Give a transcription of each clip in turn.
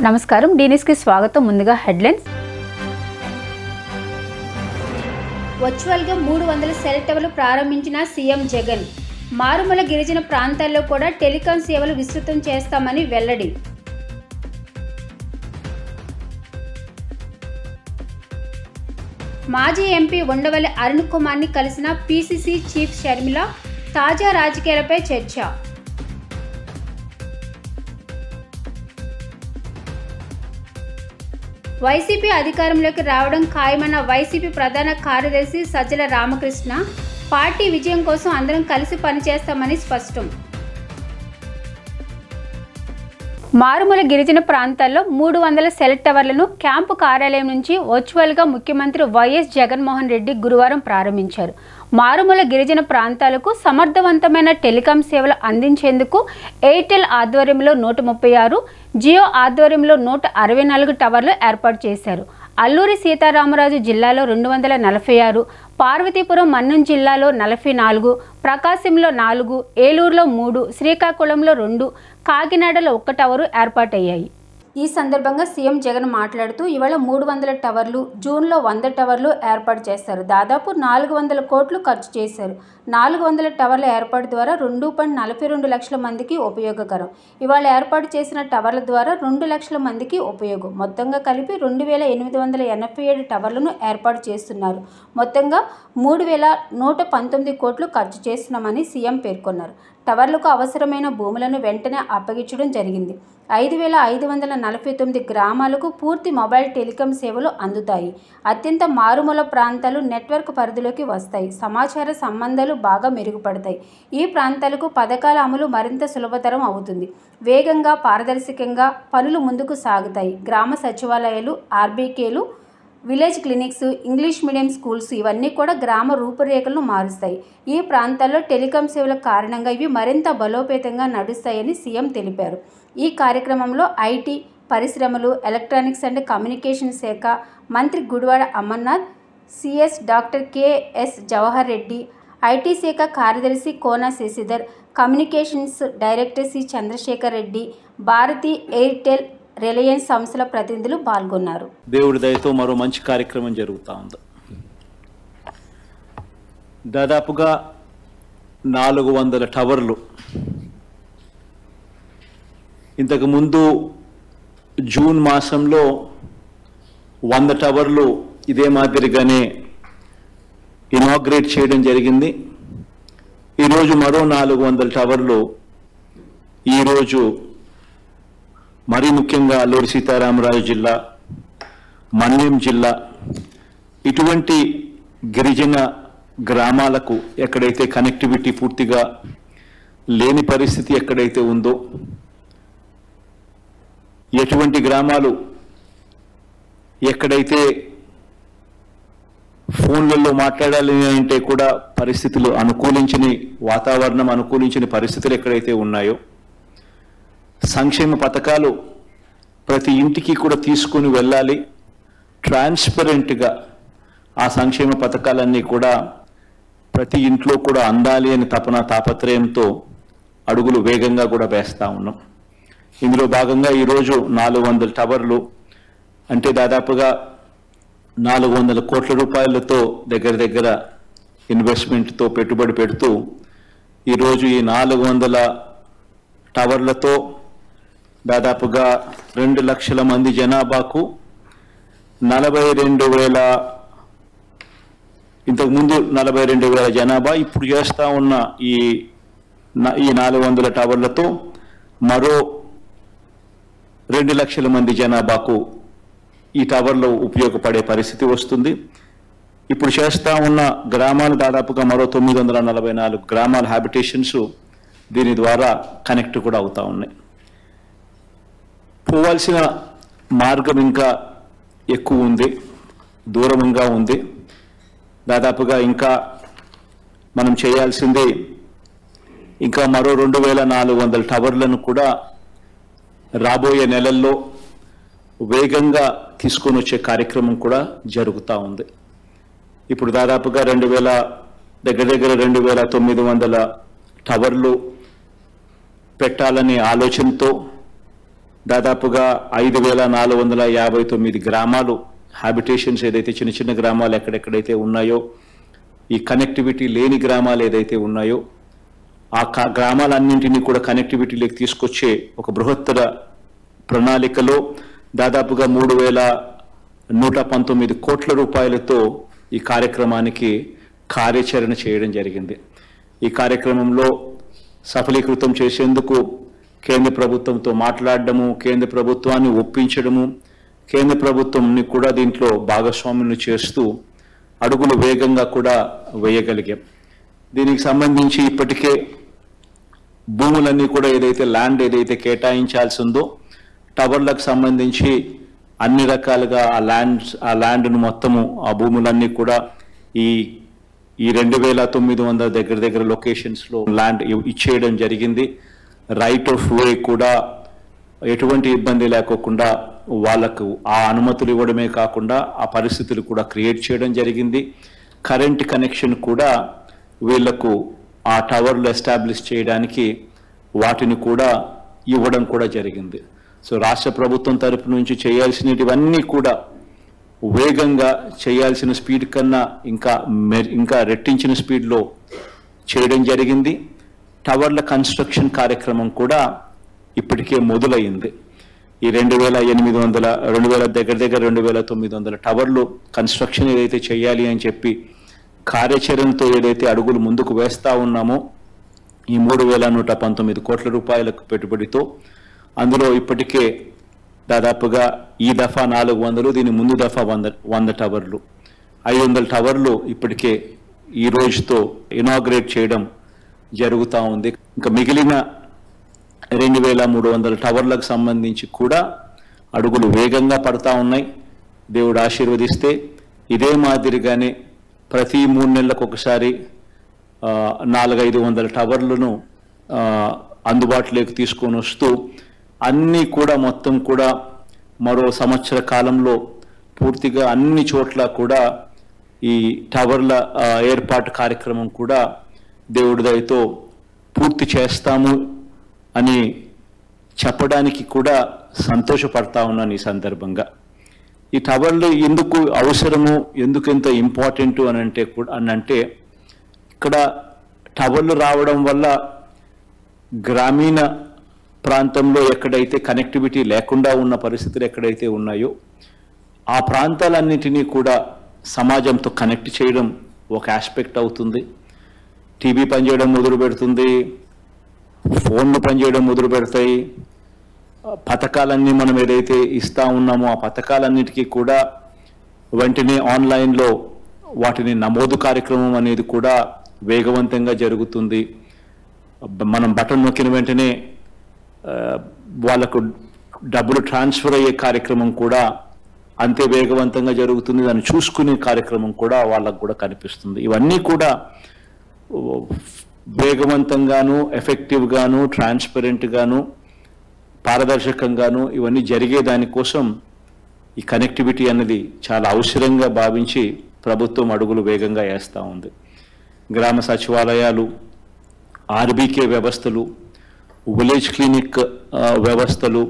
నమస్కారం డీనిస్ కి స్వాగతం. ముందుగా హెడ్లైన్స్. వర్చువల్ గా 300 సెల్ టవర్లు ప్రారంభించిన సీఎం జగన్. మారుమూల గిరిజన ప్రాంతాల్లో కూడా టెలికాం సేవలు విస్తృతం చేస్తామని వెల్లడి. మాజీ ఎంపీ ఉండవల్లి అరుణ్ కుమార్ని కలిసిన పీసీసీ చీఫ్ షర్మిల. తాజా రాజకీయాలపై చర్చ. వైసీపీ అధికారంలోకి రావడం ఖాయమన్న వైసీపీ ప్రధాన కార్యదర్శి సజ్జల రామకృష్ణ. పార్టీ విజయం కోసం అందరం కలిసి పనిచేస్తామని స్పష్టం. మారుమూల గిరిజన ప్రాంతాల్లో 300 సెల్ టవర్లను క్యాంపు కార్యాలయం నుంచి వర్చువల్గా ముఖ్యమంత్రి వైఎస్ జగన్మోహన్ రెడ్డి గురువారం ప్రారంభించారు. మారుమూల గిరిజన ప్రాంతాలకు సమర్థవంతమైన టెలికాం సేవలు అందించేందుకు ఎయిర్టెల్ ఆధ్వర్యంలో 136, జియో ఆధ్వర్యంలో 164 టవర్లు ఏర్పాటు చేశారు. అల్లూరి సీతారామరాజు జిల్లాలో 246, పార్వతీపురం మన్యం జిల్లాలో 44, ప్రకాశంలో 4, ఏలూరులో 3, శ్రీకాకుళంలో 2, కాకినాడలో 1 టవరు ఏర్పాటయ్యాయి. ఈ సందర్భంగా సీఎం జగన్ మాట్లాడుతూ ఇవాళ 300 టవర్లు, జూన్లో 100 టవర్లు ఏర్పాటు చేస్తారు. దాదాపు 400 కోట్లు ఖర్చు చేశారు. 400 టవర్ల ఏర్పాటు ద్వారా 2.42 లక్షల మందికి ఉపయోగకరం. ఇవాళ ఏర్పాటు చేసిన టవర్ల ద్వారా 2 లక్షల మందికి ఉపయోగం. మొత్తంగా కలిపి 2887 టవర్లను ఏర్పాటు చేస్తున్నారు. మొత్తంగా 3119 కోట్లు ఖర్చు చేస్తున్నామని సీఎం పేర్కొన్నారు. టవర్లకు అవసరమైన భూములను వెంటనే అప్పగించడం జరిగింది. 5549 గ్రామాలకు పూర్తి మొబైల్ టెలికాం సేవలు అందుతాయి. అత్యంత మారుమూల ప్రాంతాలు నెట్వర్క్ పరిధిలోకి వస్తాయి. సమాచార సంబంధాలు బాగా మెరుగుపడతాయి. ఈ ప్రాంతాలకు పథకాల అమలు మరింత సులభతరం అవుతుంది. వేగంగా, పారదర్శకంగా పనులు ముందుకు సాగుతాయి. గ్రామ సచివాలయాలు, ఆర్బీకేలు, village clinics, English medium schools ఇవన్నీ కూడా గ్రామ రూపురేఖలను మారుస్తాయి. ఈ ప్రాంతాల్లో టెలికాం సేవల కారణంగా ఇవి మరింత బలోపేతంగా నడుస్తాయని సీఎం తెలిపారు. ఈ కార్యక్రమంలో ఐటీ, పరిశ్రమలు, ఎలక్ట్రానిక్స్ అండ్ కమ్యూనికేషన్ శాఖ మంత్రి Gudivada Amarnath, CS doctor KS Jawahar Reddy, IT శాఖ కార్యదర్శి Kona Sasidhar, communications director C Chandrasekhar Reddy, Bharti Airtel, Reliance సంస్థల ప్రతినిధులు పాల్గొన్నారు. దేవుడి దయతో మరో మంచి కార్యక్రమం జరుగుతూ ఉంది. దాదాపుగా 400 టవర్లు. ఇంతకుముందు జూన్ మాసంలో 100 టవర్లు ఇదే మాదిరిగానే ఇనాగ్రేట్ చేయడం జరిగింది. ఈరోజు మరో 400 టవర్లు ఈరోజు మరీ ముఖ్యంగా అల్లూరి సీతారామరాజు జిల్లా, మన్యం జిల్లా ఇటువంటి గిరిజన గ్రామాలకు ఎక్కడైతే కనెక్టివిటీ పూర్తిగా లేని పరిస్థితి ఎక్కడైతే ఉందో, ఎటువంటి గ్రామాలు ఎక్కడైతే ఫోన్లలో మాట్లాడాలి అంటే కూడా పరిస్థితులు అనుకూలించని, వాతావరణం అనుకూలించని పరిస్థితులు ఎక్కడైతే ఉన్నాయో, సంక్షేమ పథకాలు ప్రతి ఇంటికి కూడా తీసుకొని వెళ్ళాలి, ట్రాన్స్పరెంట్గా ఆ సంక్షేమ పథకాలన్నీ కూడా ప్రతి ఇంట్లో కూడా అందాలి అని తాపత్రయంతో అడుగులు వేగంగా కూడా వేస్తూ ఉన్నాం. ఇందులో భాగంగా ఈరోజు 400 టవర్లు అంటే దాదాపుగా 400 కోట్ల రూపాయలతో దగ్గర ఇన్వెస్ట్మెంట్తో పెట్టుబడి పెడుతూ ఈరోజు ఈ 400 టవర్లతో దాదాపుగా 2 లక్షల మంది జనాభాకు 42,000, ఇంతకుముందు 42,000 జనాభా, ఇప్పుడు చేస్తూ ఉన్న ఈ 400 టవర్లతో మరో 2 లక్షల మంది జనాభాకు ఈ టవర్లు ఉపయోగపడే పరిస్థితి వస్తుంది. ఇప్పుడు చేస్తూ ఉన్న గ్రామాలు దాదాపుగా మరో 944 గ్రామాల హ్యాబిటేషన్స్ దీని ద్వారా కనెక్ట్ కూడా అవుతూ ఉన్నాయి. పోవాల్సిన మార్గం ఇంకా ఎక్కువ ఉంది, దూరంగా ఉంది. దాదాపుగా ఇంకా మనం చేయాల్సింది ఇంకా మరో 2,400 టవర్లను కూడా రాబోయే నెలల్లో వేగంగా తీసుకొని వచ్చే కార్యక్రమం కూడా జరుగుతూ ఉంది. ఇప్పుడు దాదాపుగా 2,900 టవర్లు పెట్టాలనే ఆలోచనతో దాదాపుగా 5,459 గ్రామాలు హ్యాబిటేషన్స్ ఏదైతే చిన్న చిన్న గ్రామాలు ఎక్కడెక్కడైతే ఉన్నాయో, ఈ కనెక్టివిటీ లేని గ్రామాలు ఏదైతే ఉన్నాయో ఆ గ్రామాలన్నింటినీ కూడా కనెక్టివిటీలోకి తీసుకొచ్చే ఒక బృహత్తర ప్రణాళికలో దాదాపుగా 3,119 కోట్ల రూపాయలతో ఈ కార్యక్రమానికి కార్యాచరణ చేయడం జరిగింది. ఈ కార్యక్రమంలో సఫలీకృతం చేసేందుకు కేంద్ర ప్రభుత్వంతో మాట్లాడడము, కేంద్ర ప్రభుత్వాన్ని ఒప్పించడము, కేంద్ర ప్రభుత్వంని కూడా దీంట్లో భాగస్వామ్యం చేస్తూ అడుగులు వేగంగా కూడా వేయగలిగాం. దీనికి సంబంధించి ఇప్పటికే భూములన్నీ కూడా ల్యాండ్ ఏదైతే కేటాయించాల్సి ఉందో టవర్లకు సంబంధించి అన్ని రకాలుగా ఆ ల్యాండ్ను మొత్తము ఆ భూములన్నీ కూడా ఈ 2,900 దగ్గర లొకేషన్స్లో ల్యాండ్ ఇచ్చేయడం జరిగింది. రైట్ ఆఫ్ వే కూడా ఎటువంటి ఇబ్బంది లేకోకుండా వాళ్ళకు ఆ అనుమతులు ఇవ్వడమే కాకుండా ఆ పరిస్థితులు కూడా క్రియేట్ చేయడం జరిగింది. కరెంట్ కనెక్షన్ కూడా వీళ్లకు ఆ టవర్లు ఎస్టాబ్లిష్ చేయడానికి వాటిని కూడా ఇవ్వడం కూడా జరిగింది. సో రాష్ట్ర ప్రభుత్వం తరపు నుంచి చేయాల్సినవన్నీ కూడా వేగంగా చేయాల్సిన స్పీడ్ కన్నా ఇంకా రెట్టించిన స్పీడ్లో చేయడం జరిగింది. టవర్ల కన్స్ట్రక్షన్ కార్యక్రమం కూడా ఇప్పటికే మొదలైంది. ఈ 2,800 దగ్గర 2,900 టవర్లు కన్స్ట్రక్షన్ ఏదైతే చేయాలి అని చెప్పి కార్యాచరణతో ఏదైతే అడుగులు ముందుకు వేస్తా ఉన్నామో ఈ 3,119 కోట్ల రూపాయలకు పెట్టుబడితో అందులో ఇప్పటికే దాదాపుగా ఈ దఫా 400, దీని ముందు దఫా 100 టవర్లు, 500 టవర్లు ఇప్పటికే ఈ రోజుతో ఇనాగ్రేట్ చేయడం జరుగుతూ ఉంది. ఇంకా మిగిలిన 2,300 టవర్లకు సంబంధించి కూడా అడుగులు వేగంగా పడతా ఉన్నాయి. దేవుడు ఆశీర్వదిస్తే ఇదే మాదిరిగానే ప్రతి 3 నెలలకు ఒకసారి 400-500 టవర్లను అందుబాటులోకి తీసుకొని వస్తూ అన్నీ కూడా మొత్తం కూడా మరో సంవత్సర కాలంలో పూర్తిగా అన్ని చోట్ల కూడా ఈ టవర్ల ఏర్పాటు కార్యక్రమం కూడా దేవుడి దయతో పూర్తి చేస్తాము అని చెప్పడానికి కూడా సంతోషపడతా ఉన్నాను ఈ సందర్భంగా. ఈ టవర్లు ఎందుకు అవసరము, ఎందుకు ఎంత ఇంపార్టెంట్ అంటే ఇక్కడ టవర్లు రావడం వల్ల గ్రామీణ ప్రాంతంలో ఎక్కడైతే కనెక్టివిటీ లేకుండా ఉన్న పరిస్థితులు ఎక్కడైతే ఉన్నాయో ఆ ప్రాంతాలన్నింటినీ కూడా సమాజంతో కనెక్ట్ చేయడం ఒక ఆస్పెక్ట్ అవుతుంది. టీవీ పనిచేయడం మొదలు పెడుతుంది, ఫోన్లు పనిచేయడం మొదలు పెడతాయి. పథకాలన్నీ మనం ఏదైతే ఇస్తా ఉన్నామో ఆ పథకాలన్నిటికీ కూడా వెంటనే ఆన్లైన్లో వాటిని నమోదు కార్యక్రమం అనేది కూడా వేగవంతంగా జరుగుతుంది. మనం బటన్ నొక్కిన వెంటనే వాళ్ళకు డబ్బులు ట్రాన్స్ఫర్ అయ్యే కార్యక్రమం కూడా అంతే వేగవంతంగా జరుగుతుంది. దాన్ని చూసుకునే కార్యక్రమం కూడా వాళ్ళకు కూడా కనిపిస్తుంది. ఇవన్నీ కూడా వేగవంతంగాను, ఎఫెక్టివ్గాను, ట్రాన్స్పరెంట్గాను, పారదర్శకంగాను ఇవన్నీ జరిగే దానికోసం ఈ కనెక్టివిటీ అన్నది చాలా అవసరంగా భావించి ప్రభుత్వం అడుగులు వేగంగా వేస్తూ ఉంది. గ్రామ సచివాలయాలు, ఆర్బీకే వ్యవస్థలు, విలేజ్ క్లినిక్ వ్యవస్థలు,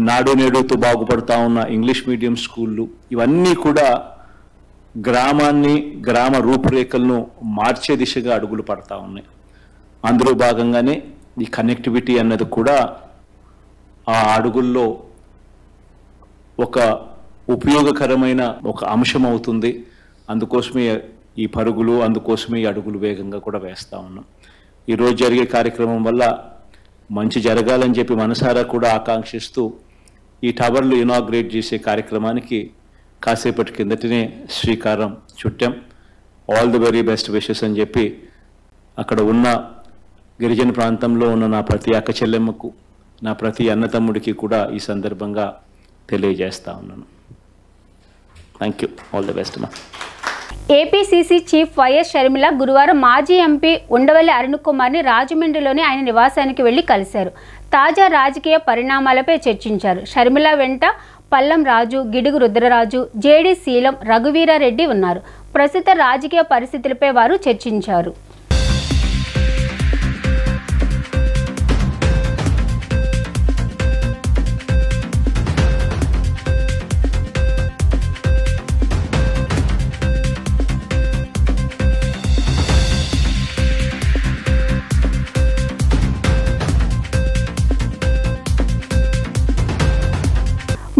నాడు నేడుతో బాగుపడతా ఉన్న ఇంగ్లీష్ మీడియం స్కూళ్ళు ఇవన్నీ కూడా గ్రామాన్ని, గ్రామ రూపురేఖలను మార్చే దిశగా అడుగులు పడతా ఉన్నాయి. అందులో భాగంగానే ఈ కనెక్టివిటీ అన్నది కూడా ఆ అడుగుల్లో ఒక ఉపయోగకరమైన ఒక అంశం అవుతుంది. అందుకోసమే ఈ పరుగులు, అందుకోసమే ఈ అడుగులు వేగంగా కూడా వేస్తూ ఉన్నాం. ఈరోజు జరిగే కార్యక్రమం వల్ల మంచి జరగాలని చెప్పి మనసారా కూడా ఆకాంక్షిస్తూ ఈ టవర్లు ఇనాగ్రేట్ చేసే కార్యక్రమానికి కాసేపటి కిందటనే శ్రీకారం చుట్టాం. All the very best wishes అని చెప్పి అక్కడ ఉన్న గిరిజన ప్రాంతంలో ఉన్న నా ప్రతి అక్క చెల్లెమ్మకు, నా ప్రతి అన్నతమ్ముడికి కూడా ఈ సందర్భంగా తెలియజేస్తా ఉన్నాను. Thank you. All the best మా. ఏపీసీసీ చీఫ్ వైఎస్ షర్మిల గురువారం మాజీ ఎంపీ ఉండవల్లి అరుణ్ కుమార్ని రాజమండ్రిలోని ఆయన నివాసానికి వెళ్లి కలిశారు. తాజా రాజకీయ పరిణామాలపై చర్చించారు. షర్మిల వెంట పల్లం రాజు, గిడుగు రుద్రరాజు, జేడీ శీలం, రఘువీరారెడ్డి ఉన్నారు. ప్రస్తుత రాజకీయ పరిస్థితులపై వారు చర్చించారు.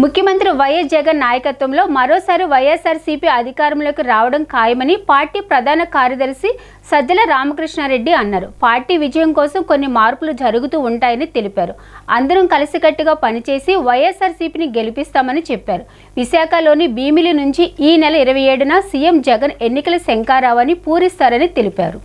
ముఖ్యమంత్రి వైఎస్ జగన్ నాయకత్వంలో మరోసారి వైఎస్ఆర్సీపీ అధికారంలోకి రావడం ఖాయమని పార్టీ ప్రధాన కార్యదర్శి సజ్జల రామకృష్ణారెడ్డి అన్నారు. పార్టీ విజయం కోసం కొన్ని మార్పులు జరుగుతూ ఉంటాయని తెలిపారు. అందరం కలిసికట్టుగా పనిచేసి వైఎస్ఆర్సీపీని గెలిపిస్తామని చెప్పారు. విశాఖలోని భీమిలి నుంచి ఈ నెల 27న సీఎం జగన్ ఎన్నికల శంఖారావాన్ని పూరిస్తారని తెలిపారు.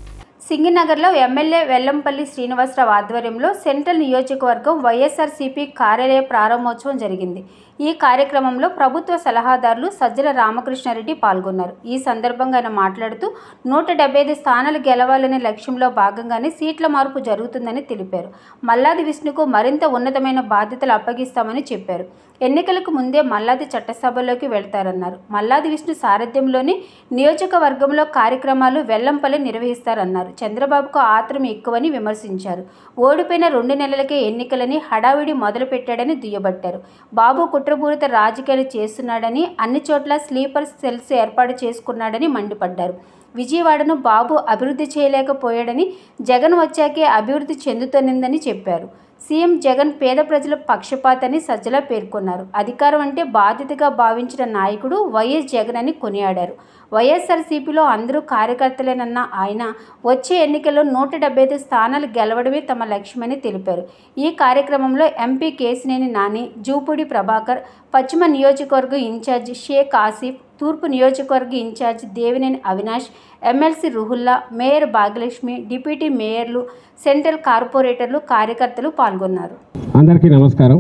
సింగినగర్లో ఎమ్మెల్యే వెల్లంపల్లి శ్రీనివాసరావు ఆధ్వర్యంలో సెంట్రల్ నియోజకవర్గం వైఎస్ఆర్సీపీ కార్యాలయ ప్రారంభోత్సవం జరిగింది. ఈ కార్యక్రమంలో ప్రభుత్వ సలహాదారులు సజ్జల రామకృష్ణారెడ్డి పాల్గొన్నారు. ఈ సందర్భంగా ఆయన మాట్లాడుతూ 175 స్థానాలు గెలవాలనే లక్ష్యంలో భాగంగానే సీట్ల మార్పు జరుగుతుందని తెలిపారు. మల్లాది విష్ణుకు మరింత ఉన్నతమైన బాధ్యతలు అప్పగిస్తామని చెప్పారు. ఎన్నికలకు ముందే మల్లాది చట్టసభలోకి వెళ్తారన్నారు. మల్లాది విష్ణు సారథ్యంలోని నియోజకవర్గంలో కార్యక్రమాలు వెల్లంపల్లి నిర్వహిస్తారన్నారు. చంద్రబాబుకు ఆత్రం ఎక్కువని విమర్శించారు. ఓడిపోయిన 2 నెలలకే ఎన్నికలని హడావిడి మొదలుపెట్టాడని దుయ్యబట్టారు. బాబు కుట్రపూరిత రాజకీయాలు చేస్తున్నాడని, అన్ని చోట్ల స్లీపర్ సెల్స్ ఏర్పాటు చేసుకున్నాడని మండిపడ్డారు. విజయవాడను బాబు అభివృద్ధి చేయలేకపోయాడని, జగన్ వచ్చాకే అభివృద్ధి చెందుతోందని చెప్పారు. సీఎం జగన్ పేద ప్రజల పక్షపాతని సజ్జల పేర్కొన్నారు. అధికారం అంటే బాధ్యతగా భావించిన నాయకుడు వైఎస్ జగన్ అని కొనియాడారు. వైఎస్ఆర్సీపీలో అందరూ కార్యకర్తలేనన్న ఆయన వచ్చే ఎన్నికల్లో 175 స్థానాలు గెలవడమే తమ లక్ష్యమని తెలిపారు. ఈ కార్యక్రమంలో ఎంపీ కేసినేని నాని, జూపూడి ప్రభాకర్, పశ్చిమ నియోజకవర్గం ఇన్ఛార్జి షేక్ ఆసిఫ్, తూర్పు నియోజకవర్గ incharge Devineni Avinash, MLC Ruhulla, mayor Bhagyalakshmi, deputy మేయర్లు, సెంట్రల్ కార్పొరేటర్లు, కార్యకర్తలు పాల్గొన్నారు. అందరికీ నమస్కారం.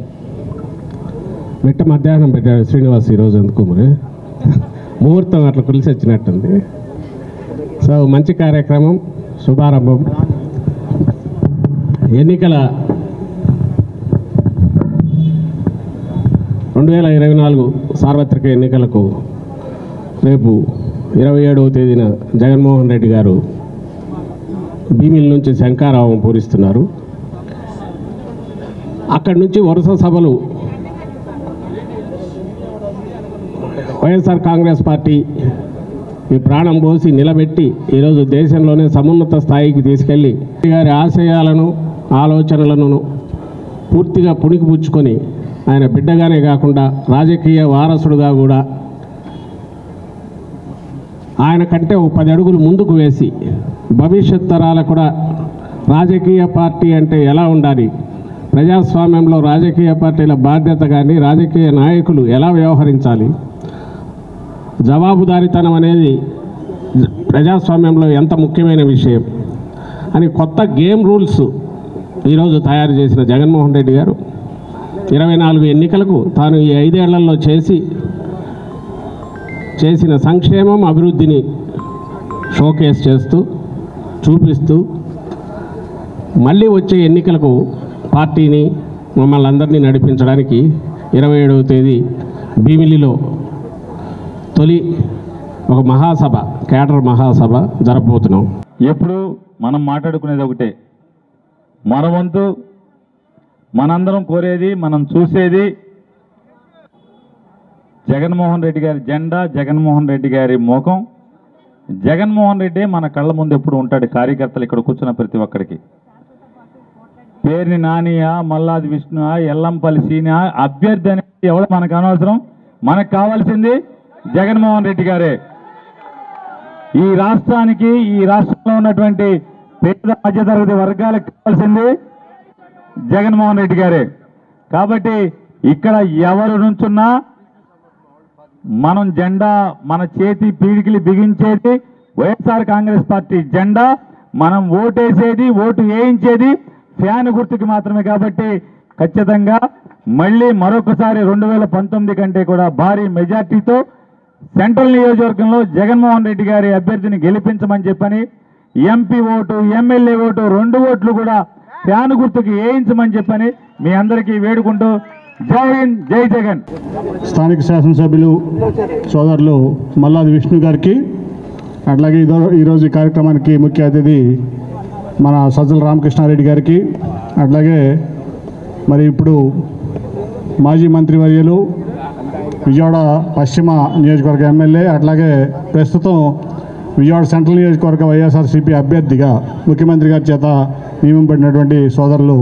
మిట్ట మధ్యాహ్నం పెట్టాడు శ్రీనివాస్ ఈరోజు, ఎందుకు మరి ముహూర్తం అట్లా కలిసి వచ్చినట్టుంది. సో మంచి కార్యక్రమం, శుభారంభం. ఎన్నికల 2024 సార్వత్రిక ఎన్నికలకు రేపు 27వ తేదీన జగన్మోహన్ రెడ్డి గారు భీమిలి నుంచి శంఖారావం పూరిస్తున్నారు. అక్కడి నుంచి వరుస సభలు వైఎస్ఆర్ కాంగ్రెస్ పార్టీ ఈ ప్రాణం పోసి నిలబెట్టి ఈరోజు దేశంలోనే సమున్నత స్థాయికి తీసుకెళ్ళి గారి ఆశయాలను, ఆలోచనలను పూర్తిగా పుణికిపుచ్చుకొని ఆయన బిడ్డగానే కాకుండా రాజకీయ వారసుడుగా కూడా ఆయన కంటే 10 అడుగులు ముందుకు వేసి భవిష్యత్ తరాలకు కూడా రాజకీయ పార్టీ అంటే ఎలా ఉండాలి, ప్రజాస్వామ్యంలో రాజకీయ పార్టీల బాధ్యత కానీ రాజకీయ నాయకులు ఎలా వ్యవహరించాలి, జవాబుదారీతనం అనేది ప్రజాస్వామ్యంలో ఎంత ముఖ్యమైన విషయం అని కొత్త గేమ్ రూల్స్ ఈరోజు తయారు చేసిన జగన్మోహన్ రెడ్డి గారు 24 ఎన్నికలకు తాను ఈ 5 ఏళ్లలో చేసిన సంక్షేమం, అభివృద్ధిని షోకేస్ చేస్తూ చూపిస్తూ మళ్ళీ వచ్చే ఎన్నికలకు పార్టీని మమ్మల్ని అందరినీ నడిపించడానికి 27వ తేదీ భీమిలిలో తొలి ఒక మహాసభ, కేడర్ మహాసభ జరపబోతున్నాం. ఎప్పుడు మనం మాట్లాడుకునేది ఒకటే, మన వంతు మనందరం కోరేది, మనం చూసేది జగన్మోహన్ రెడ్డి గారి జెండా, జగన్మోహన్ రెడ్డి గారి ముఖం. జగన్మోహన్ రెడ్డి మన కళ్ళ ముందు ఎప్పుడు ఉంటాడు. కార్యకర్తలు ఇక్కడ కూర్చున్న ప్రతి ఒక్కరికి పేరుని నానియా, మల్లాది విష్ణు, ఎల్లంపల్లి సీనియా, అభ్యర్థి అనేది ఎవరు మనకు అనవసరం. మనకు కావాల్సింది జగన్మోహన్ రెడ్డి గారే. ఈ రాష్ట్రానికి, ఈ రాష్ట్రంలో ఉన్నటువంటి పేద మధ్యతరగతి వర్గాలకు కావాల్సింది జగన్మోహన్ రెడ్డి గారే. కాబట్టి ఇక్కడ ఎవరు నుంచున్నా మనం జెండా, మన చేతి పీడికిలి బిగించేది వైఎస్ఆర్ కాంగ్రెస్ పార్టీ జెండా. మనం ఓటేసేది, ఓటు వేయించేది ఫ్యాన్ గుర్తుకి మాత్రమే. కాబట్టి ఖచ్చితంగా మళ్ళీ మరొకసారి 2019 కంటే కూడా భారీ మెజార్టీతో సెంట్రల్ నియోజకవర్గంలో జగన్మోహన్ రెడ్డి గారి అభ్యర్థిని గెలిపించమని చెప్పని, ఎంపీ ఓటు, ఎమ్మెల్యే ఓటు 2 ఓట్లు కూడా ఫ్యాన్ గుర్తుకి వేయించమని చెప్పని మీ అందరికీ వేడుకుంటూ జై హింద్, జై జగన్. స్థానిక శాసనసభ్యులు సోదరులు మల్లాది విష్ణు గారికి, అట్లాగే ఈరోజు ఈ కార్యక్రమానికి ముఖ్య అతిథి మన సజ్జల రామకృష్ణారెడ్డి గారికి, అట్లాగే మరి ఇప్పుడు మాజీ మంత్రివర్యులు విజయవాడ పశ్చిమ నియోజకవర్గ ఎమ్మెల్యే, అట్లాగే ప్రస్తుతం విజయవాడ సెంట్రల్ నియోజకవర్గ వైఎస్ఆర్సీపీ అభ్యర్థిగా ముఖ్యమంత్రి గారి చేత నియమింపబడినటువంటి సోదరులు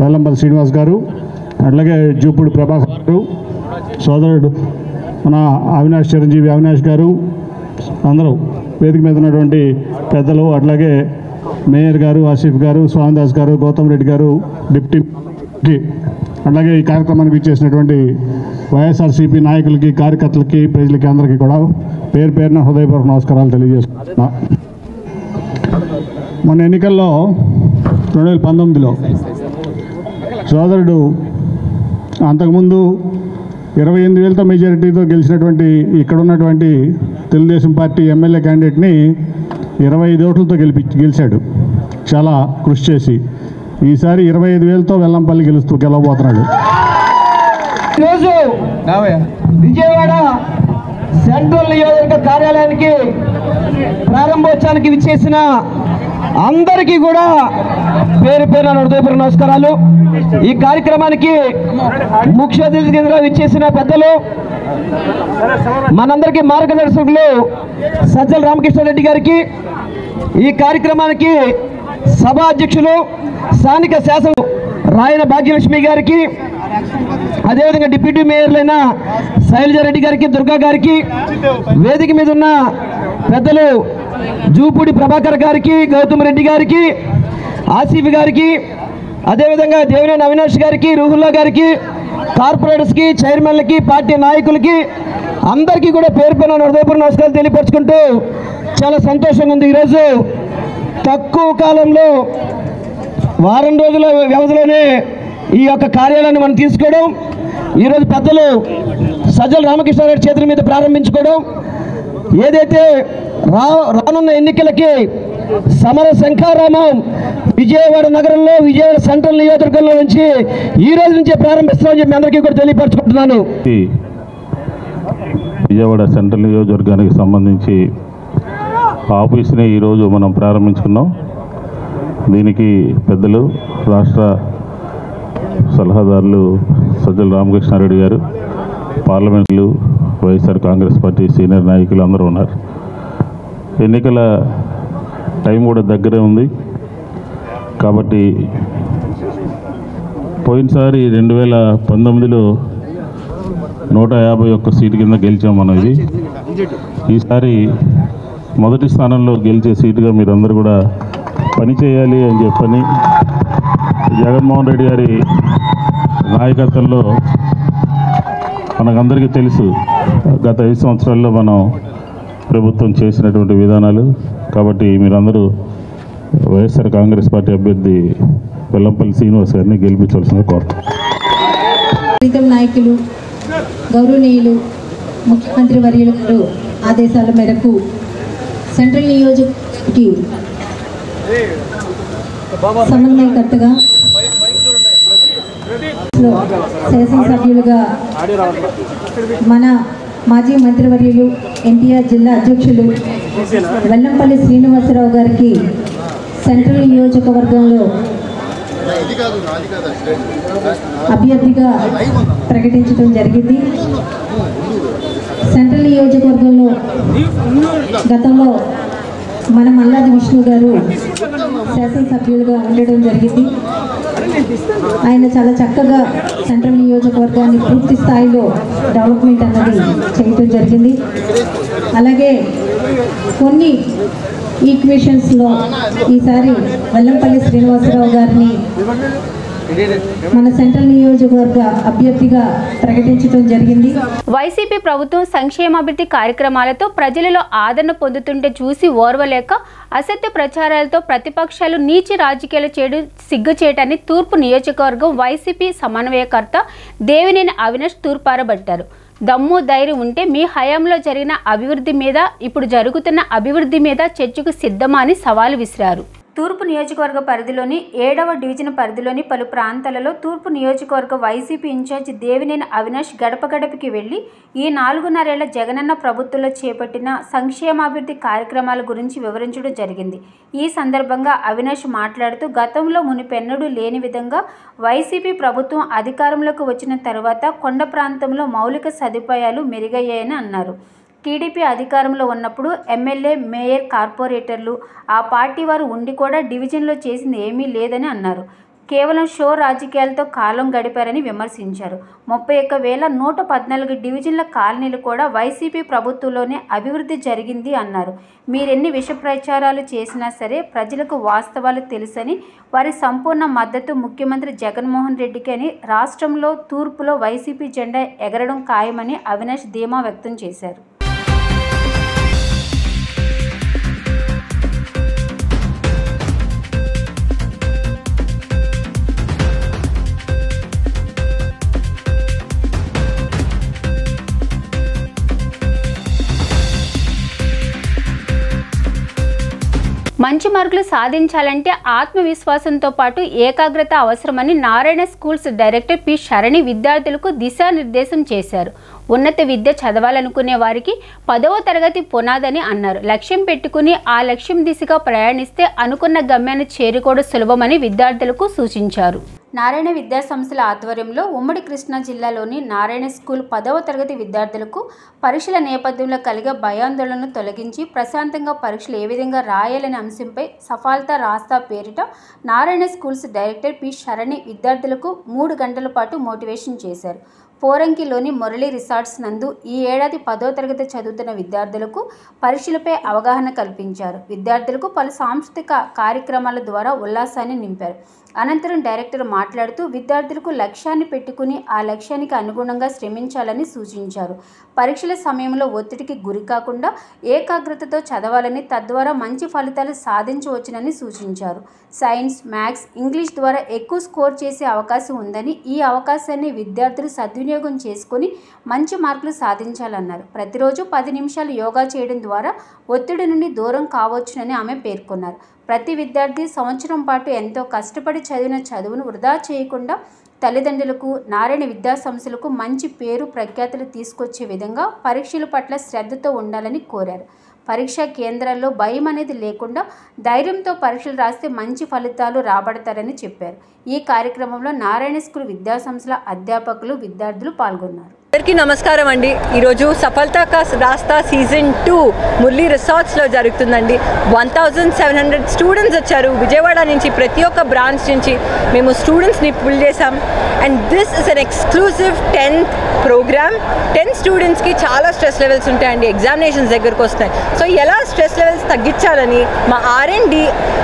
వెల్లంపల్లి శ్రీనివాస్ గారు, అట్లాగే జూపూడి ప్రభాకర్ గారు, సోదరుడు మన అవినాష్ చిరంజీవి అవినాష్ గారు, అందరూ వేదిక మీద ఉన్నటువంటి పెద్దలు, అట్లాగే మేయర్ గారు, ఆసిఫ్ గారు, స్వామిదాస్ గారు, గౌతమ్ రెడ్డి గారు, డిప్యూటీ, అట్లాగే ఈ కార్యక్రమానికి ఇచ్చేసినటువంటి వైఎస్ఆర్సీపీ నాయకులకి, కార్యకర్తలకి, ప్రజలకి అందరికీ కూడా పేరు పేరున హృదయపూర్వక నమస్కారాలు తెలియజేస్తున్నా. మొన్న ఎన్నికల్లో 2019లో సోదరుడు అంతకుముందు 28,000తో మెజారిటీతో గెలిచినటువంటి ఇక్కడ ఉన్నటువంటి తెలుగుదేశం పార్టీ ఎమ్మెల్యే క్యాండిడేట్ని 25 ఓట్లతో గెలిచాడు, చాలా కృషి చేసి. ఈసారి 25,000తో వెల్లంపల్లి గెలవబోతున్నాడు. ఈరోజు విజయవాడ సెంట్రల్ నియోజకవర్గ కార్యాలయానికి ప్రారంభోత్సవానికి విచ్చేసిన అందరికీ కూడా పేరు పేరున హృదయపూర్వక నమస్కారాలు. ఈ కార్యక్రమానికి ముఖ్య అతిథిగా విచ్చేసిన పెద్దలు, మనందరికీ మార్గదర్శకులు సజ్జల రామకృష్ణారెడ్డి గారికి, ఈ కార్యక్రమానికి సభా అధ్యక్షులు స్థానిక శాసన రాయన భాగ్యలక్ష్మి గారికి, అదేవిధంగా డిప్యూటీ మేయర్లైన శైలజారెడ్డి గారికి, దుర్గా గారికి, వేదిక మీద ఉన్న పెద్దలు జూపూడి ప్రభాకర్ గారికి, గౌతమ్ రెడ్డి గారికి, ఆసిఫ్ గారికి, అదేవిధంగా దేవినేని అవినాష్ గారికి, రూహుల్లా గారికి, కార్పొరేటర్స్కి, చైర్మన్లకి, పార్టీ నాయకులకి అందరికీ కూడా పేరు పేరున హృదయపూర్వక నమస్కారాలు తెలియపరుచుకుంటూ చాలా సంతోషంగా ఉంది. ఈరోజు తక్కువ కాలంలో వారం రోజుల వ్యవధిలోనే ఈ యొక్క కార్యాలయాన్ని మనం తీసుకోవడం, ఈరోజు పెద్దలు సజ్జల రామకృష్ణారెడ్డి చేతుల మీద ప్రారంభించుకోవడం, ఏదైతే రానున్న ఎన్నికలకి సమర శంఖారామం విజయవాడ నగరంలో, విజయవాడ సెంట్రల్ నియోజకవర్గంలో నుంచి ఈ రోజు నుంచే ప్రారంభిస్తామని చెప్పి అందరికీ కూడా తెలియపరచుకుంటున్నాను. విజయవాడ సెంట్రల్ నియోజకవర్గానికి సంబంధించి ఆఫీస్ని ఈరోజు మనం ప్రారంభించుకున్నాం. దీనికి పెద్దలు, రాష్ట్ర సలహాదారులు సజ్జల రామకృష్ణారెడ్డి గారు, పార్లమెంట్లు, వైఎస్ఆర్ కాంగ్రెస్ పార్టీ సీనియర్ నాయకులు అందరూ ఉన్నారు. ఎన్నికల టైం కూడా దగ్గరే ఉంది కాబట్టి పోయినసారి 2019లో 151 సీటు కింద గెలిచాం మనం. ఇది ఈసారి మొదటి స్థానంలో గెలిచే సీటుగా మీరందరూ కూడా పనిచేయాలి అని చెప్పని జగన్మోహన్ రెడ్డి గారి నాయకత్వంలో మనకందరికీ తెలుసు గత 5 సంవత్సరాల్లో మనం ప్రభుత్వం చేసినటువంటి విధానాలు. కాబట్టి మీరందరూ వైఎస్ఆర్ కాంగ్రెస్ పార్టీ అభ్యర్థి వెల్లంపల్లి శ్రీనివాస్ గారిని గెలిపించవలసిందిగా కోరుతున్నాం. నాయకులు, గౌరవనీయులు ముఖ్యమంత్రి వర్యులు గారు ఆదేశాల మేరకు సెంట్రల్ నియోజకవర్గానికి సమన్వయకర్తగా, శాసనసభ్యులుగా మన మాజీ మంత్రివర్యులు ఎన్టీఆర్ జిల్లా అధ్యక్షులు వెల్లంపల్లి శ్రీనివాసరావు గారికి సెంట్రల్ నియోజకవర్గంలో అభ్యర్థిగా ప్రకటించడం జరిగింది. సెంట్రల్ నియోజకవర్గంలో గతంలో మన మల్లాది విష్ణు గారు శాసనసభ్యులుగా ఉండడం జరిగింది. ఆయన చాలా చక్కగా సెంట్రల్ నియోజకవర్గాన్ని పూర్తి స్థాయిలో డెవలప్మెంట్ అన్నది చేయటం జరిగింది. అలాగే కొన్ని ఈక్వేషన్స్లో ఈసారి వెల్లంపల్లి శ్రీనివాసరావు గారిని మన సెంట్రల్ నియోజకవర్గ అభ్యర్థిగా ప్రకటించడం జరిగింది. వైసీపీ ప్రభుత్వం సంక్షేమాభివృద్ధి కార్యక్రమాలతో ప్రజలలో ఆదరణ పొందుతుంటే చూసి ఓర్వలేక అసత్య ప్రచారాలతో ప్రతిపక్షాలు నీచి రాజకీయాలు చేయడం సిగ్గుచేటని తూర్పు నియోజకవర్గం వైసీపీ సమన్వయకర్త దేవినేని అవినాష్ తూర్పారబట్టారు. దమ్ము ధైర్యం ఉంటే మీ హయాంలో జరిగిన అభివృద్ధి మీద, ఇప్పుడు జరుగుతున్న అభివృద్ధి మీద చర్చకు సిద్ధమా అని సవాలు విసిరారు. తూర్పు నియోజకవర్గ పరిధిలోని 7వ డివిజన్ పరిధిలోని పలు ప్రాంతాలలో తూర్పు నియోజకవర్గ వైసీపీ ఇన్ఛార్జి దేవినేని అవినాష్ గడప గడపకి వెళ్లి ఈ 4.5 ఏళ్ల జగనన్న ప్రభుత్వంలో చేపట్టిన సంక్షేమాభివృద్ధి కార్యక్రమాల గురించి వివరించడం జరిగింది. ఈ సందర్భంగా అవినాష్ మాట్లాడుతూ గతంలో మునిపెన్నడూ లేని విధంగా వైసీపీ ప్రభుత్వం అధికారంలోకి వచ్చిన తర్వాత కొండ ప్రాంతంలో మౌలిక సదుపాయాలు మెరుగయ్యాయని అన్నారు. టీడీపీ అధికారంలో ఉన్నప్పుడు ఎమ్మెల్యే, మేయర్, కార్పొరేటర్లు ఆ పార్టీ వారు ఉండి కూడా డివిజన్లో చేసింది ఏమీ లేదని అన్నారు. కేవలం షో రాజకీయాలతో కాలం గడిపారని విమర్శించారు. 31,114 డివిజన్ల కాలనీలు కూడా వైసీపీ ప్రభుత్వంలోనే అభివృద్ధి జరిగింది అన్నారు. మీరెన్ని విష ప్రచారాలు చేసినా సరే ప్రజలకు వాస్తవాలు తెలుసని, వారి సంపూర్ణ మద్దతు ముఖ్యమంత్రి జగన్మోహన్ రెడ్డికి అని, రాష్ట్రంలో తూర్పులో వైసీపీ జెండా ఎగరడం ఖాయమని అవినాష్ ధీమా వ్యక్తం చేశారు. మంచి మార్కులు సాధించాలంటే ఆత్మవిశ్వాసంతో పాటు ఏకాగ్రత అవసరమని Narayana schools director P Sharani విద్యార్థులకు దిశానిర్దేశం చేశారు. ఉన్నత విద్య చదవాలనుకునే వారికి 10వ తరగతి పునాదని అన్నారు. లక్ష్యం పెట్టుకుని ఆ లక్ష్యం దిశగా ప్రయాణిస్తే అనుకున్న గమ్యాన్ని చేరుకోవడం సులభమని విద్యార్థులకు సూచించారు. నారాయణ విద్యా సంస్థల ఆధ్వర్యంలో ఉమ్మడి కృష్ణా జిల్లాలోని నారాయణ స్కూల్ 10వ తరగతి విద్యార్థులకు పరీక్షల నేపథ్యంలో కలిగే భయాందోళనను తొలగించి ప్రశాంతంగా పరీక్షలు ఏ విధంగా రాయాలనే అంశంపై సఫాల్తా రాస్తా పేరిట Narayana schools director P Sharani విద్యార్థులకు 3 గంటల పాటు మోటివేషన్ చేశారు. పోరంకిలోని మురళీ రిసార్ట్స్ నందు ఈ ఏడాది 10వ తరగతి చదువుతున్న విద్యార్థులకు పరీక్షలపై అవగాహన కల్పించారు. విద్యార్థులకు పలు సాంస్కృతిక కార్యక్రమాల ద్వారా ఉల్లాసాన్ని నింపారు. అనంతరం డైరెక్టర్ మాట్లాడుతూ విద్యార్థులకు లక్ష్యాన్ని పెట్టుకుని ఆ లక్ష్యానికి అనుగుణంగా శ్రమించాలని సూచించారు. పరీక్షల సమయంలో ఒత్తిడికి గురి కాకుండా ఏకాగ్రతతో చదవాలని, తద్వారా మంచి ఫలితాలు సాధించవచ్చునని సూచించారు. సైన్స్, మ్యాథ్స్, ఇంగ్లీష్ ద్వారా ఎక్కువ స్కోర్ చేసే అవకాశం ఉందని, ఈ అవకాశాన్ని విద్యార్థులు సద్వినియోగం చేసుకుని మంచి మార్కులు సాధించాలన్నారు. ప్రతిరోజు 10 నిమిషాలు యోగా చేయడం ద్వారా ఒత్తిడి నుండి దూరం కావచ్చునని ఆమె పేర్కొన్నారు. ప్రతి విద్యార్థి సంవత్సరం పాటు ఎంతో కష్టపడి చదివిన చదువును వృధా చేయకుండా తల్లిదండ్రులకు, నారాయణ విద్యా సంస్థలకు మంచి పేరు ప్రఖ్యాతులు తీసుకొచ్చే విధంగా పరీక్షల పట్ల శ్రద్ధతో ఉండాలని కోరారు. పరీక్షా కేంద్రాల్లో భయం అనేది లేకుండా ధైర్యంతో పరీక్షలు రాస్తే మంచి ఫలితాలు రాబడతారని చెప్పారు. ఈ కార్యక్రమంలో నారాయణ స్కూల్ విద్యా సంస్థల అధ్యాపకులు, విద్యార్థులు పాల్గొన్నారు. అందరికీ నమస్కారం అండి. ఈరోజు సఫల్తా కా రాస్తా సీజన్ 2 మురళీ రిసార్ట్స్లో జరుగుతుందండి. 1700 స్టూడెంట్స్ వచ్చారు విజయవాడ నుంచి. ప్రతి ఒక్క బ్రాంచ్ నుంచి మేము స్టూడెంట్స్ని పుల్ చేసాం. And this is an exclusive 10th programme. 10 స్టూడెంట్స్కి చాలా స్ట్రెస్ లెవెల్స్ ఉంటాయండి, ఎగ్జామినేషన్స్ దగ్గరకు వస్తాయి. సో ఎలా స్ట్రెస్ లెవెల్స్ తగ్గించాలని మా R&D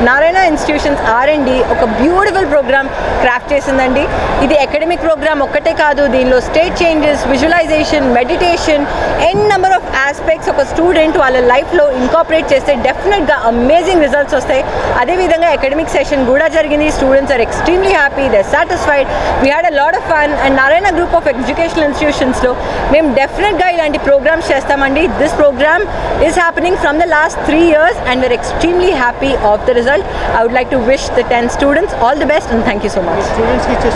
నారాయణ ఇన్స్టిట్యూషన్స్ R&D ఒక బ్యూటిఫుల్ ప్రోగ్రామ్ క్రాఫ్ట్ చేసిందండి. ఇది అకాడమిక్ ప్రోగ్రామ్ ఒక్కటే కాదు, దీనిలో state changes, visualisation, meditation, n number of aspects ఒక స్టూడెంట్ వాళ్ళ లైఫ్లో ఇన్కార్పొరేట్ చేస్తే డెఫినెట్గా అమేజింగ్ రిజల్ట్స్ వస్తాయి. అదేవిధంగా అకాడమిక్ సెషన్ కూడా జరిగింది. Students are extremely happy, they satisfied, we had a lot of fun. And Narayana group of educational ఇన్స్టిట్యూషన్స్లో మేము డెఫినెట్గా ఇలాంటి ప్రోగ్రామ్స్ చేస్తామండి. This programme is happening from the last 3 years and we're extremely happy of the result. I would like to wish the 10 students all the best and thank you so much.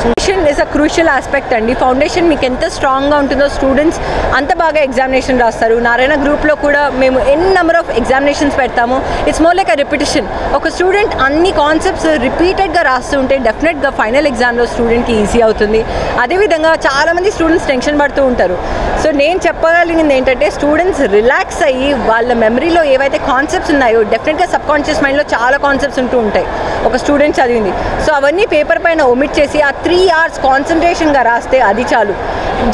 Foundation is a crucial aspect అండి. Foundation మీకు ఎంత స్ట్రాంగ్గా ఉంటుందో students అంత బాగా examination రాస్తారు. నారాయణ గ్రూప్లో కూడా మేము ఎన్ నెంబర్ ఆఫ్ ఎగ్జామినేషన్స్ పెడతాము. It's more like a repetition. ఒక స్టూడెంట్ అన్ని కాన్సెప్ట్స్ రిపీటెడ్గా రాస్తూ ఉంటే డెఫినెట్గా ఫైనల్ ఎగ్జామ్లో స్టూడెంట్కి ఈజీ అవుతుంది. అదేవిధంగా చాలామంది స్టూడెంట్స్ టెన్షన్ పడుతూ ఉంటారు. సో నేను చెప్పగలిగింది ఏంటంటే స్టూడెంట్స్ రిలాక్స్ అయ్యి వాళ్ళ మెమరీలో ఏవైతే కాన్సెప్ట్స్ ఉన్నాయో డెఫినెట్గా సబ్ కాన్షియస్ మైండ్లో చాలా కాన్సెప్ట్స్ ఉంటూ ఉంటాయి ఒక స్టూడెంట్ చదివింది. సో అవన్నీ పేపర్ పైన ఒమిట్ చేసి ఆ 3 hours కాన్సన్ట్రేషన్గా రాస్తే అది చాలు.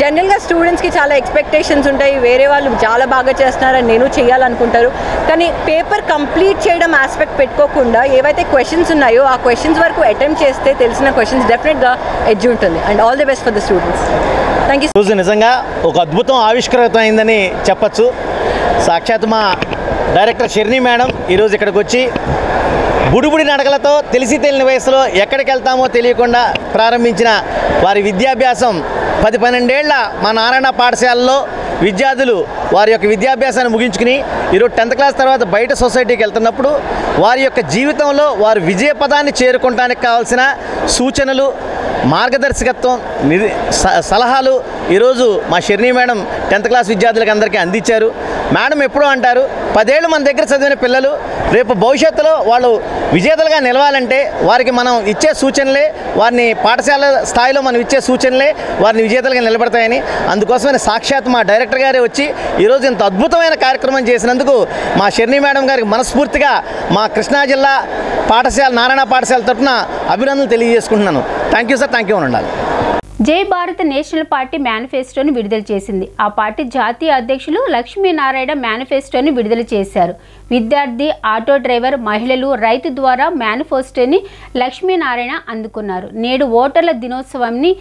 జనరల్గా స్టూడెంట్స్కి చాలా ఎక్స్పెక్టేషన్స్ ఉంటాయి, వేరే వాళ్ళు చాలా బాగా చేస్తున్నారని నేను చేయాలనుకుంటారు. కానీ పేపర్ కంప్లీట్ చేయడం ఆస్పెక్ట్ పెట్టుకోకుండా ఏవైతే క్వశ్చన్స్ ఉన్నాయో ఆ క్వశ్చన్స్ వరకు అటెంప్ట్ చేస్తే తెలిసిన క్వశ్చన్స్ డెఫినెట్గా ఎడ్జ్ ఉంటుంది. And all the best for the students. Thank you. రోజు నిజంగా ఒక అద్భుతం ఆవిష్కృతమైందని చెప్పచ్చు. సాక్షాత్ మా డైరెక్టర్ శరణి మేడం ఈరోజు ఇక్కడికి వచ్చి బుడిబుడి నడకలతో తెలిసి తెలియని వయసులో ఎక్కడికి వెళ్తామో తెలియకుండా ప్రారంభించిన వారి విద్యాభ్యాసం 10-12 ఏళ్ల మా నారాయణ పాఠశాలలో విద్యార్థులు వారి యొక్క విద్యాభ్యాసాన్ని ముగించుకుని ఈరోజు 10th క్లాస్ తర్వాత బయట సొసైటీకి వెళ్తున్నప్పుడు వారి యొక్క జీవితంలో వారు విజయ పదాన్ని చేరుకోవడానికి కావాల్సిన సూచనలు మార్గదర్శకత్వం సలహాలు ఈరోజు మా షెర్నీ మేడం 10th క్లాస్ విద్యార్థులకు అందరికీ అందించారు. మేడం ఎప్పుడూ అంటారు, 10 ఏళ్ళు మన దగ్గర చదివిన పిల్లలు రేపు భవిష్యత్తులో వాళ్ళు విజేతలుగా నిలవాలంటే వారికి మనం ఇచ్చే సూచనలే, వారిని పాఠశాల స్థాయిలో మనం ఇచ్చే సూచనలే వారిని విజేతలుగా నిలబడతాయని, అందుకోసమే సాక్షాత్ మా డైరెక్టర్ గారే వచ్చి ఈరోజు ఇంత అద్భుతమైన కార్యక్రమం చేసినందుకు మా షెర్నీ మేడం గారికి మనస్ఫూర్తిగా మా కృష్ణా జిల్లా పాఠశాల నారాయణ పాఠశాల తరఫున అభినందనలు తెలియజేసుకుంటున్నాను. Thank you sir, thank you అని ఉండాలి. జై భారత్ నేషనల్ పార్టీ మేనిఫెస్టోను విడుదల చేసింది. ఆ పార్టీ జాతీయ అధ్యక్షులు లక్ష్మీనారాయణ మేనిఫెస్టోని విడుదల చేశారు. విద్యార్థి, ఆటో డ్రైవర్, మహిళలు, రైతు ద్వారా మేనిఫెస్టోని లక్ష్మీనారాయణ అందుకున్నారు. నేడు ఓటర్ల దినోత్సవాన్ని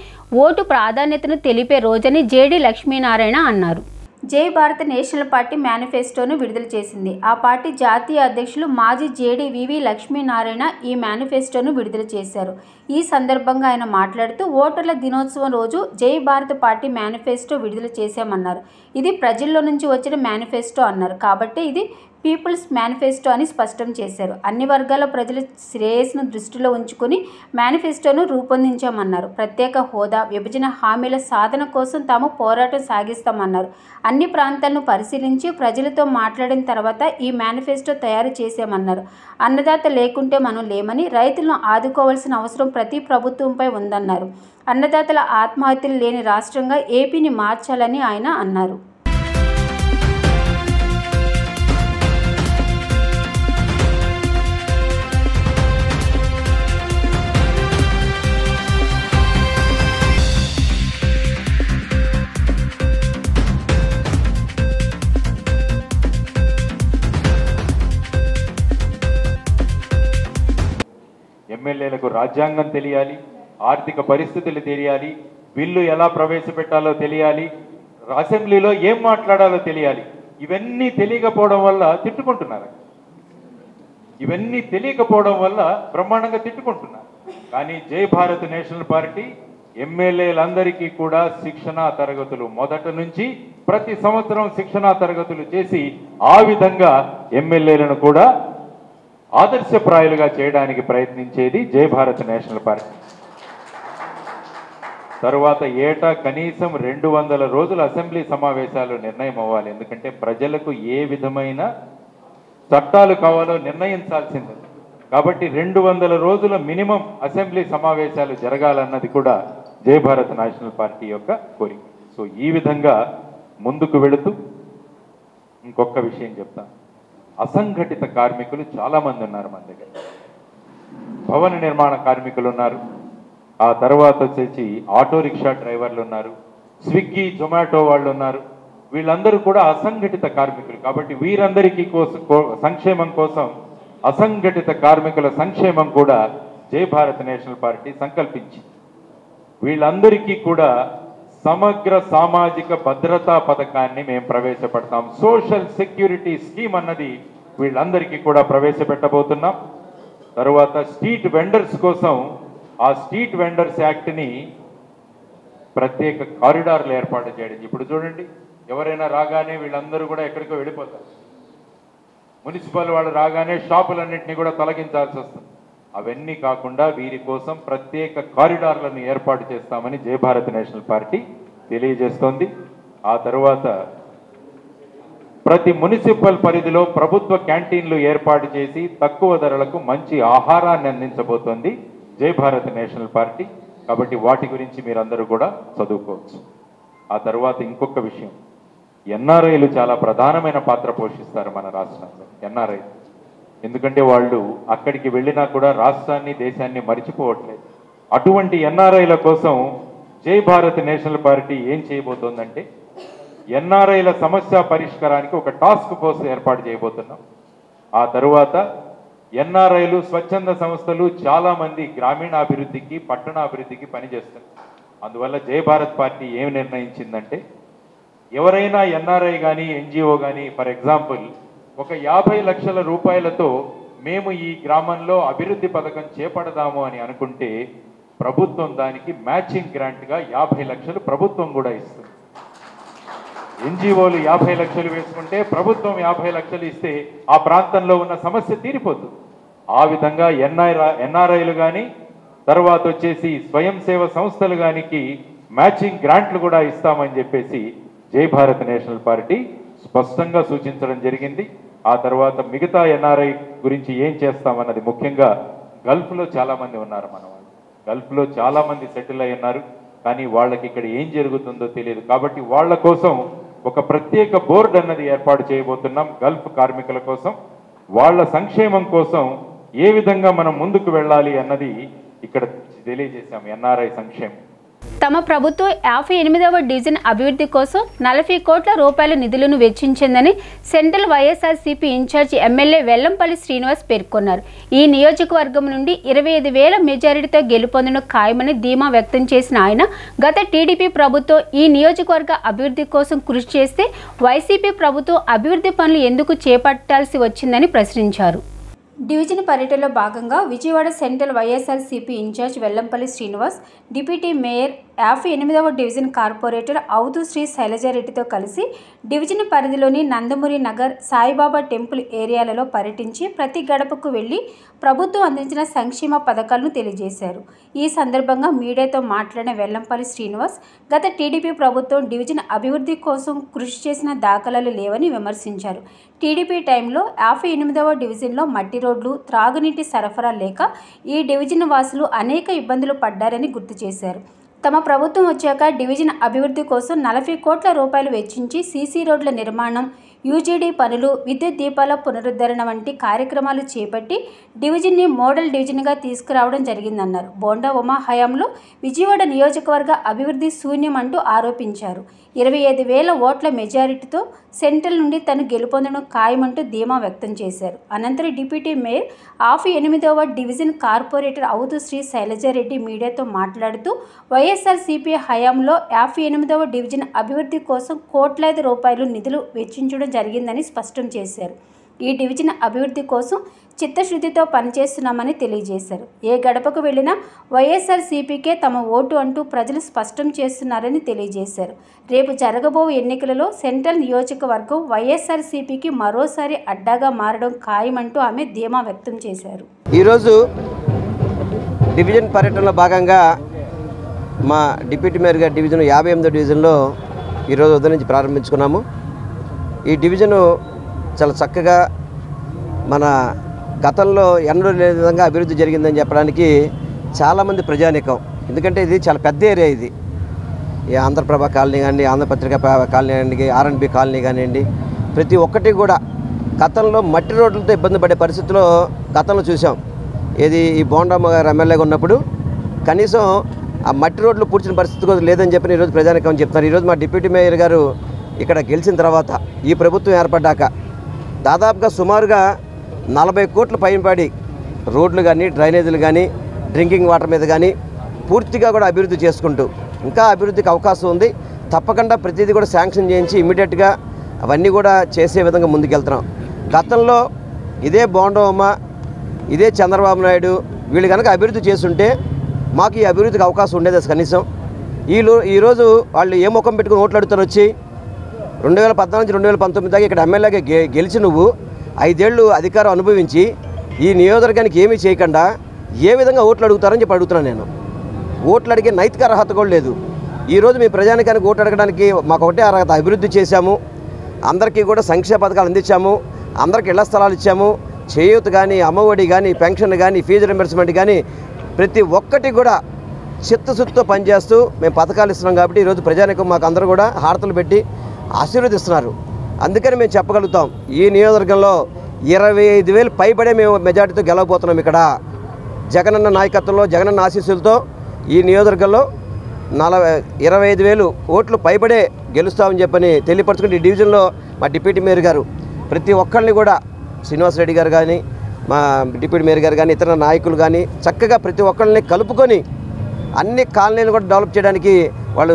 ఓటు ప్రాధాన్యతను తెలిపే రోజని జేడీ లక్ష్మీనారాయణ అన్నారు. జై భారత్ నేషనల్ పార్టీ మేనిఫెస్టోను విడుదల చేసింది. ఆ పార్టీ జాతీయ అధ్యక్షులు మాజీ జేడీ వివి లక్ష్మీనారాయణ ఈ మేనిఫెస్టోను విడుదల చేశారు. ఈ సందర్భంగా ఆయన మాట్లాడుతూ ఓటర్ల దినోత్సవం రోజు జై భారత్ పార్టీ మేనిఫెస్టో విడుదల చేశామన్నారు. ఇది ప్రజల్లో నుంచి వచ్చిన మేనిఫెస్టో అన్నారు. కాబట్టి ఇది పీపుల్స్ మేనిఫెస్టో అని స్పష్టం చేశారు. అన్ని వర్గాల ప్రజల శ్రేయస్సును దృష్టిలో ఉంచుకుని మేనిఫెస్టోను రూపొందించామన్నారు. ప్రత్యేక హోదా, విభజన హామీల సాధన కోసం తాము పోరాటం సాగిస్తామన్నారు. అన్ని ప్రాంతాలను పరిశీలించి ప్రజలతో మాట్లాడిన తర్వాత ఈ మేనిఫెస్టో తయారు చేశామన్నారు. అన్నదాత లేకుంటే మనం లేమని, రైతులను ఆదుకోవాల్సిన అవసరం ప్రతి ప్రభుత్వంపై ఉందన్నారు. అన్నదాతల ఆత్మహత్యలు లేని రాష్ట్రంగా ఏపీని మార్చాలని ఆయన అన్నారు. ఎమ్మెల్యేలకు రాజ్యాంగం తెలియాలి, ఆర్థిక పరిస్థితులు తెలియాలి, బిల్లు ఎలా ప్రవేశపెట్టాలో తెలియాలి, అసెంబ్లీలో ఏం మాట్లాడాలో తెలియాలి. ఇవన్నీ తెలియకపోవడం వల్ల తిట్టుకుంటున్నారు. ఇవన్నీ తెలియకపోవడం వల్ల బ్రహ్మాండంగా తిట్టుకుంటున్నారు. కానీ జై భారత్ నేషనల్ పార్టీ ఎమ్మెల్యేలందరికీ కూడా శిక్షణా తరగతులు మొదట నుంచి ప్రతి సంవత్సరం శిక్షణా తరగతులు చేసి ఆ విధంగా ఎమ్మెల్యేలను కూడా ఆదర్శప్రాయులుగా చేయడానికి ప్రయత్నించేది జై భారత్ నేషనల్ పార్టీ. తరువాత ఏటా కనీసం 200 రోజుల అసెంబ్లీ సమావేశాలు నిర్ణయం అవ్వాలి. ఎందుకంటే ప్రజలకు ఏ విధమైన చట్టాలు కావాలో నిర్ణయించాల్సిందే. కాబట్టి 200 రోజుల మినిమం అసెంబ్లీ సమావేశాలు జరగాలన్నది కూడా జై భారత్ నేషనల్ పార్టీ యొక్క కోరిక. సో ఈ విధంగా ముందుకు వెళుతూ ఇంకొక విషయం చెప్తాను. అసంఘటిత కార్మికులు చాలామంది ఉన్నారు మన దగ్గర. భవన నిర్మాణ కార్మికులు ఉన్నారు, ఆ తర్వాత వచ్చేసి ఆటో రిక్షా డ్రైవర్లు ఉన్నారు, స్విగ్గీ జొమాటో వాళ్ళు ఉన్నారు. వీళ్ళందరూ కూడా అసంఘటిత కార్మికులు. కాబట్టి వీరందరికీ సంక్షేమం కోసం అసంఘటిత కార్మికుల సంక్షేమం కూడా జై భారత్ నేషనల్ పార్టీ సంకల్పించింది. వీళ్ళందరికీ కూడా సమగ్ర సామాజిక భద్రతా పథకాన్ని మేము ప్రవేశపెడతాం. సోషల్ సెక్యూరిటీ స్కీమ్ అన్నది వీళ్ళందరికీ కూడా ప్రవేశపెట్టబోతున్నాం. తరువాత స్ట్రీట్ వెండర్స్ కోసం ఆ స్ట్రీట్ వెండర్స్ యాక్ట్ని ప్రత్యేక కారిడార్లు ఏర్పాటు చేయడం. ఇప్పుడు చూడండి, ఎవరైనా రాగానే వీళ్ళందరూ కూడా ఎక్కడికో వెళ్ళిపోతారు. మున్సిపల్ వాళ్ళు రాగానే షాపులన్నింటినీ కూడా తొలగించాల్సి వస్తుంది. అవన్నీ కాకుండా వీరి కోసం ప్రత్యేక కారిడార్లను ఏర్పాటు చేస్తామని జై భారత్ నేషనల్ పార్టీ తెలియజేస్తోంది. ఆ తరువాత ప్రతి మున్సిపల్ పరిధిలో ప్రభుత్వ క్యాంటీన్లు ఏర్పాటు చేసి తక్కువ ధరలకు మంచి ఆహారాన్ని అందించబోతోంది జై భారత్ నేషనల్ పార్టీ. కాబట్టి వాటి గురించి మీరందరూ కూడా చదువుకోవచ్చు. ఆ తర్వాత ఇంకొక విషయం, ఎన్ఆర్ఐలు చాలా ప్రధానమైన పాత్ర పోషిస్తారు మన రాష్ట్రంలో. ఎన్ఆర్ఐ ఎందుకంటే వాళ్ళు అక్కడికి వెళ్ళినా కూడా రాష్ట్రాన్ని దేశాన్ని మర్చిపోవట్లేదు. అటువంటి ఎన్ఆర్ఐల కోసం జై భారత్ నేషనల్ పార్టీ ఏం చేయబోతోందంటే ఎన్ఆర్ఐల సమస్య పరిష్కారానికి ఒక టాస్క్ ఫోర్స్ ఏర్పాటు చేయబోతున్నాం. ఆ తరువాత ఎన్ఆర్ఐలు స్వచ్ఛంద సంస్థలు చాలామంది గ్రామీణాభివృద్ధికి పట్టణాభివృద్ధికి పనిచేస్తారు. అందువల్ల జై భారత్ పార్టీ ఏం నిర్ణయించిందంటే ఎవరైనా ఎన్ఆర్ఐ కానీ ఎన్జిఓ కానీ ఫర్ ఎగ్జాంపుల్ ఒక 50 లక్షల రూపాయలతో మేము ఈ గ్రామంలో అభివృద్ధి పథకం చేపడదాము అని అనుకుంటే ప్రభుత్వం దానికి మ్యాచింగ్ గ్రాంట్గా 50 లక్షలు ప్రభుత్వం కూడా ఇస్తుంది. ఎన్జిఓలు 50 లక్షలు వేసుకుంటే ప్రభుత్వం 50 లక్షలు ఇస్తే ఆ ప్రాంతంలో ఉన్న సమస్య తీరిపోతుంది. ఆ విధంగా ఎన్ఆర్ఐలు కానీ తర్వాత వచ్చేసి స్వయం సేవ సంస్థలు గానికి మ్యాచింగ్ గ్రాంట్లు కూడా ఇస్తామని చెప్పేసి జై భారత్ నేషనల్ పార్టీ స్పష్టంగా సూచించడం జరిగింది. ఆ తర్వాత మిగతా ఎన్ఆర్ఐ గురించి ఏం చేస్తామన్నది, ముఖ్యంగా గల్ఫ్లో చాలామంది ఉన్నారు మన వాళ్ళు, గల్ఫ్లో చాలామంది సెటిల్ అయి ఉన్నారు, కానీ వాళ్ళకి ఇక్కడ ఏం జరుగుతుందో తెలియదు. కాబట్టి వాళ్ళ కోసం ఒక ప్రత్యేక బోర్డు అన్నది ఏర్పాటు చేయబోతున్నాం. గల్ఫ్ కార్మికుల కోసం, వాళ్ళ సంక్షేమం కోసం ఏ విధంగా మనం ముందుకు వెళ్ళాలి అన్నది ఇక్కడ తెలియజేశాం. ఎన్ఆర్ఐ సంక్షేమం. తమ ప్రభుత్వం 58వ డివిజన్ అభివృద్ధి కోసం 40 కోట్ల రూపాయల నిధులను వెచ్చించిందని central YSRCP incharge MLA Vellampalli Srinivas పేర్కొన్నారు. ఈ నియోజకవర్గం నుండి 25,000 మెజారిటీతో గెలుపొందడం ఖాయమని ధీమా వ్యక్తం చేసిన ఆయన, గత టీడీపీ ప్రభుత్వం ఈ నియోజకవర్గ అభివృద్ధి కోసం కృషి చేస్తే వైసీపీ ప్రభుత్వం అభివృద్ధి పనులు ఎందుకు చేపట్టాల్సి వచ్చిందని ప్రశ్నించారు. డివిజన్ పర్యటనలో భాగంగా Vijayawada central YSRCP incharge Vellampalli Srinivas, deputy mayor 58వ డివిజన్ కార్పొరేటర్ అవుతూ శ్రీ శైలజారెడ్డితో కలిసి డివిజన్ పరిధిలోని నందమూరి నగర్, సాయిబాబా టెంపుల్ ఏరియాలలో పర్యటించి ప్రతి గడపకు వెళ్లి ప్రభుత్వం అందించిన సంక్షేమ పథకాలను తెలియజేశారు. ఈ సందర్భంగా మీడియాతో మాట్లాడిన వెల్లంపల్లి శ్రీనివాస్, గత టీడీపీ ప్రభుత్వం డివిజన్ అభివృద్ధి కోసం కృషి చేసిన దాఖలాలు లేవని విమర్శించారు. టీడీపీ టైంలో 58వ డివిజన్లో మట్టి రోడ్లు, త్రాగునీటి సరఫరా లేక ఈ డివిజన్ వాసులు అనేక ఇబ్బందులు పడ్డారని గుర్తు చేశారు. తమ ప్రభుత్వం వచ్చాక డివిజన్ అభివృద్ధి కోసం 40 కోట్ల రూపాయలు వెచ్చించి సీసీ రోడ్ల నిర్మాణం, యూజీడీ పనులు, విద్యుత్ దీపాల పునరుద్ధరణ వంటి కార్యక్రమాలు చేపట్టి డివిజన్ని మోడల్ డివిజన్గా తీసుకురావడం జరిగిందన్నారు. బోండా ఉమా హయాంలో విజయవాడ నియోజకవర్గ అభివృద్ధి శూన్యమంటూ ఆరోపించారు. 25,000 ఓట్ల మెజారిటీతో సెంట్రల్ నుండి తను గెలుపొందడం ఖాయమంటూ ధీమా వ్యక్తం చేశారు. అనంతరం డిప్యూటీ మేయర్ 58వ డివిజన్ కార్పొరేటర్ అవుతూ శ్రీ శైలజారెడ్డి మీడియాతో మాట్లాడుతూ, వైఎస్ఆర్సీపీ హయాంలో 58వ డివిజన్ అభివృద్ధి కోసం కోట్లాది రూపాయలు నిధులు వెచ్చించడం జరిగిందని స్పష్టం చేశారు. ఈ డివిజన్ అభివృద్ధి కోసం చిత్తశుద్ధితో పనిచేస్తున్నామని తెలియజేశారు. ఏ గడపకు వెళ్లినా వైఎస్ఆర్సీపీకే తమ ఓటు అంటూ ప్రజలు స్పష్టం చేస్తున్నారని తెలియజేశారు. రేపు జరగబో ఎన్నికలలో సెంట్రల్ నియోజకవర్గం వైఎస్ఆర్సీపీకి మరోసారి అడ్డాగా మారడం ఖాయమంటూ ఆమె ధీమా వ్యక్తం చేశారు. ఈరోజు డివిజన్ పర్యటనలో భాగంగా మా డిప్యూటీ మేయర్ గారి డివిజన్ 58వ డివిజన్లో ఈరోజు ఉదయం నుంచి ప్రారంభించుకున్నాము. ఈ డివిజను చాలా చక్కగా మన గతంలో ఎన్నడూ లేని విధంగా అభివృద్ధి జరిగిందని చెప్పడానికి చాలామంది ప్రజానీకం. ఎందుకంటే ఇది చాలా పెద్ద ఏరియా. ఇది ఈ ఆంధ్రప్రభ కాలనీ కానీ, ఆంధ్రపత్రిక కాలనీ కానివ్వండి, ఆర్ఎన్బి కాలనీ కానివ్వండి, ప్రతి ఒక్కటి కూడా గతంలో మట్టి రోడ్లతో ఇబ్బంది పడే పరిస్థితిలో గతంలో చూసాం. ఏది ఈ బోండమ్మ గారు ఎమ్మెల్యేగా ఉన్నప్పుడు కనీసం ఆ మట్టి రోడ్లు పూడ్చిన పరిస్థితి కూడా లేదని చెప్పి ఈరోజు ప్రజానీకం చెప్తున్నారు. ఈరోజు మా డిప్యూటీ మేయర్ గారు ఇక్కడ గెలిచిన తర్వాత ఈ ప్రభుత్వం ఏర్పడ్డాక దాదాపుగా సుమారుగా 40 కోట్ల పైబడి రోడ్లు కానీ, డ్రైనేజీలు కానీ, డ్రింకింగ్ వాటర్ మీద కానీ పూర్తిగా కూడా అభివృద్ధి చేసుకుంటూ ఇంకా అభివృద్ధికి అవకాశం ఉంది. తప్పకుండా ప్రతిదీ కూడా శాంక్షన్ చేయించి ఇమ్మీడియట్గా అవన్నీ కూడా చేసే విధంగా ముందుకెళ్తున్నాం. గతంలో ఇదే బోండమ్మ, ఇదే చంద్రబాబు నాయుడు వీళ్ళు కనుక అభివృద్ధి చేస్తుంటే మాకు ఈ అభివృద్ధికి అవకాశం ఉండేది కనీసం. ఈరోజు వాళ్ళు ఏ ముఖం పెట్టుకుని ఓట్లు అడుగుతారు వచ్చి 2014 నుంచి 2019 దాకా ఇక్కడ ఎమ్మెల్యేగా గెలిచి నువ్వు 5 ఏళ్ళు అధికారం అనుభవించి ఈ నియోజకవర్గానికి ఏమీ చేయకుండా ఏ విధంగా ఓట్లు అడుగుతారని చెప్పి అడుగుతున్నాను నేను. ఓట్లు అడిగే నైతిక అర్హత కూడా లేదు. ఈరోజు మీ ప్రజానికానికి ఓట్లు అడగడానికి మాకు ఒకటే అర్హత, అభివృద్ధి చేశాము, అందరికీ కూడా సంక్షేమ పథకాలు అందించాము, అందరికీ ఇళ్ల స్థలాలు ఇచ్చాము, చేయూత కానీ, అమ్మఒడి కానీ, పెన్షన్ కానీ, ఫీజు రింబర్స్మెంట్ కానీ ప్రతి ఒక్కటి కూడా చిత్తశుద్ధితో పనిచేస్తూ మేము పథకాలు ఇస్తున్నాం. కాబట్టి ఈరోజు ప్రజానికం మాకు అందరూ కూడా హారతలు పెట్టి ఆశీర్వదిస్తున్నారు. అందుకని మేము చెప్పగలుగుతాం ఈ నియోజకవర్గంలో 25,000 పైబడే మేము మెజార్టీతో గెలవబోతున్నాం. ఇక్కడ జగనన్న నాయకత్వంలో, జగనన్న ఆశీస్సులతో ఈ నియోజకవర్గంలో 25,000 ఓట్లు పైబడే గెలుస్తామని చెప్పని తెలియపరచుకుంటే ఈ డివిజన్లో మా డిప్యూటీ మేయర్ గారు ప్రతి ఒక్కరిని కూడా శ్రీనివాసరెడ్డి గారు కానీ, మా డిప్యూటీ మేయర్ గారు కానీ, ఇతర నాయకులు కానీ చక్కగా ప్రతి ఒక్కరిని కలుపుకొని అన్ని కాలనీలు కూడా డెవలప్ చేయడానికి వాళ్ళు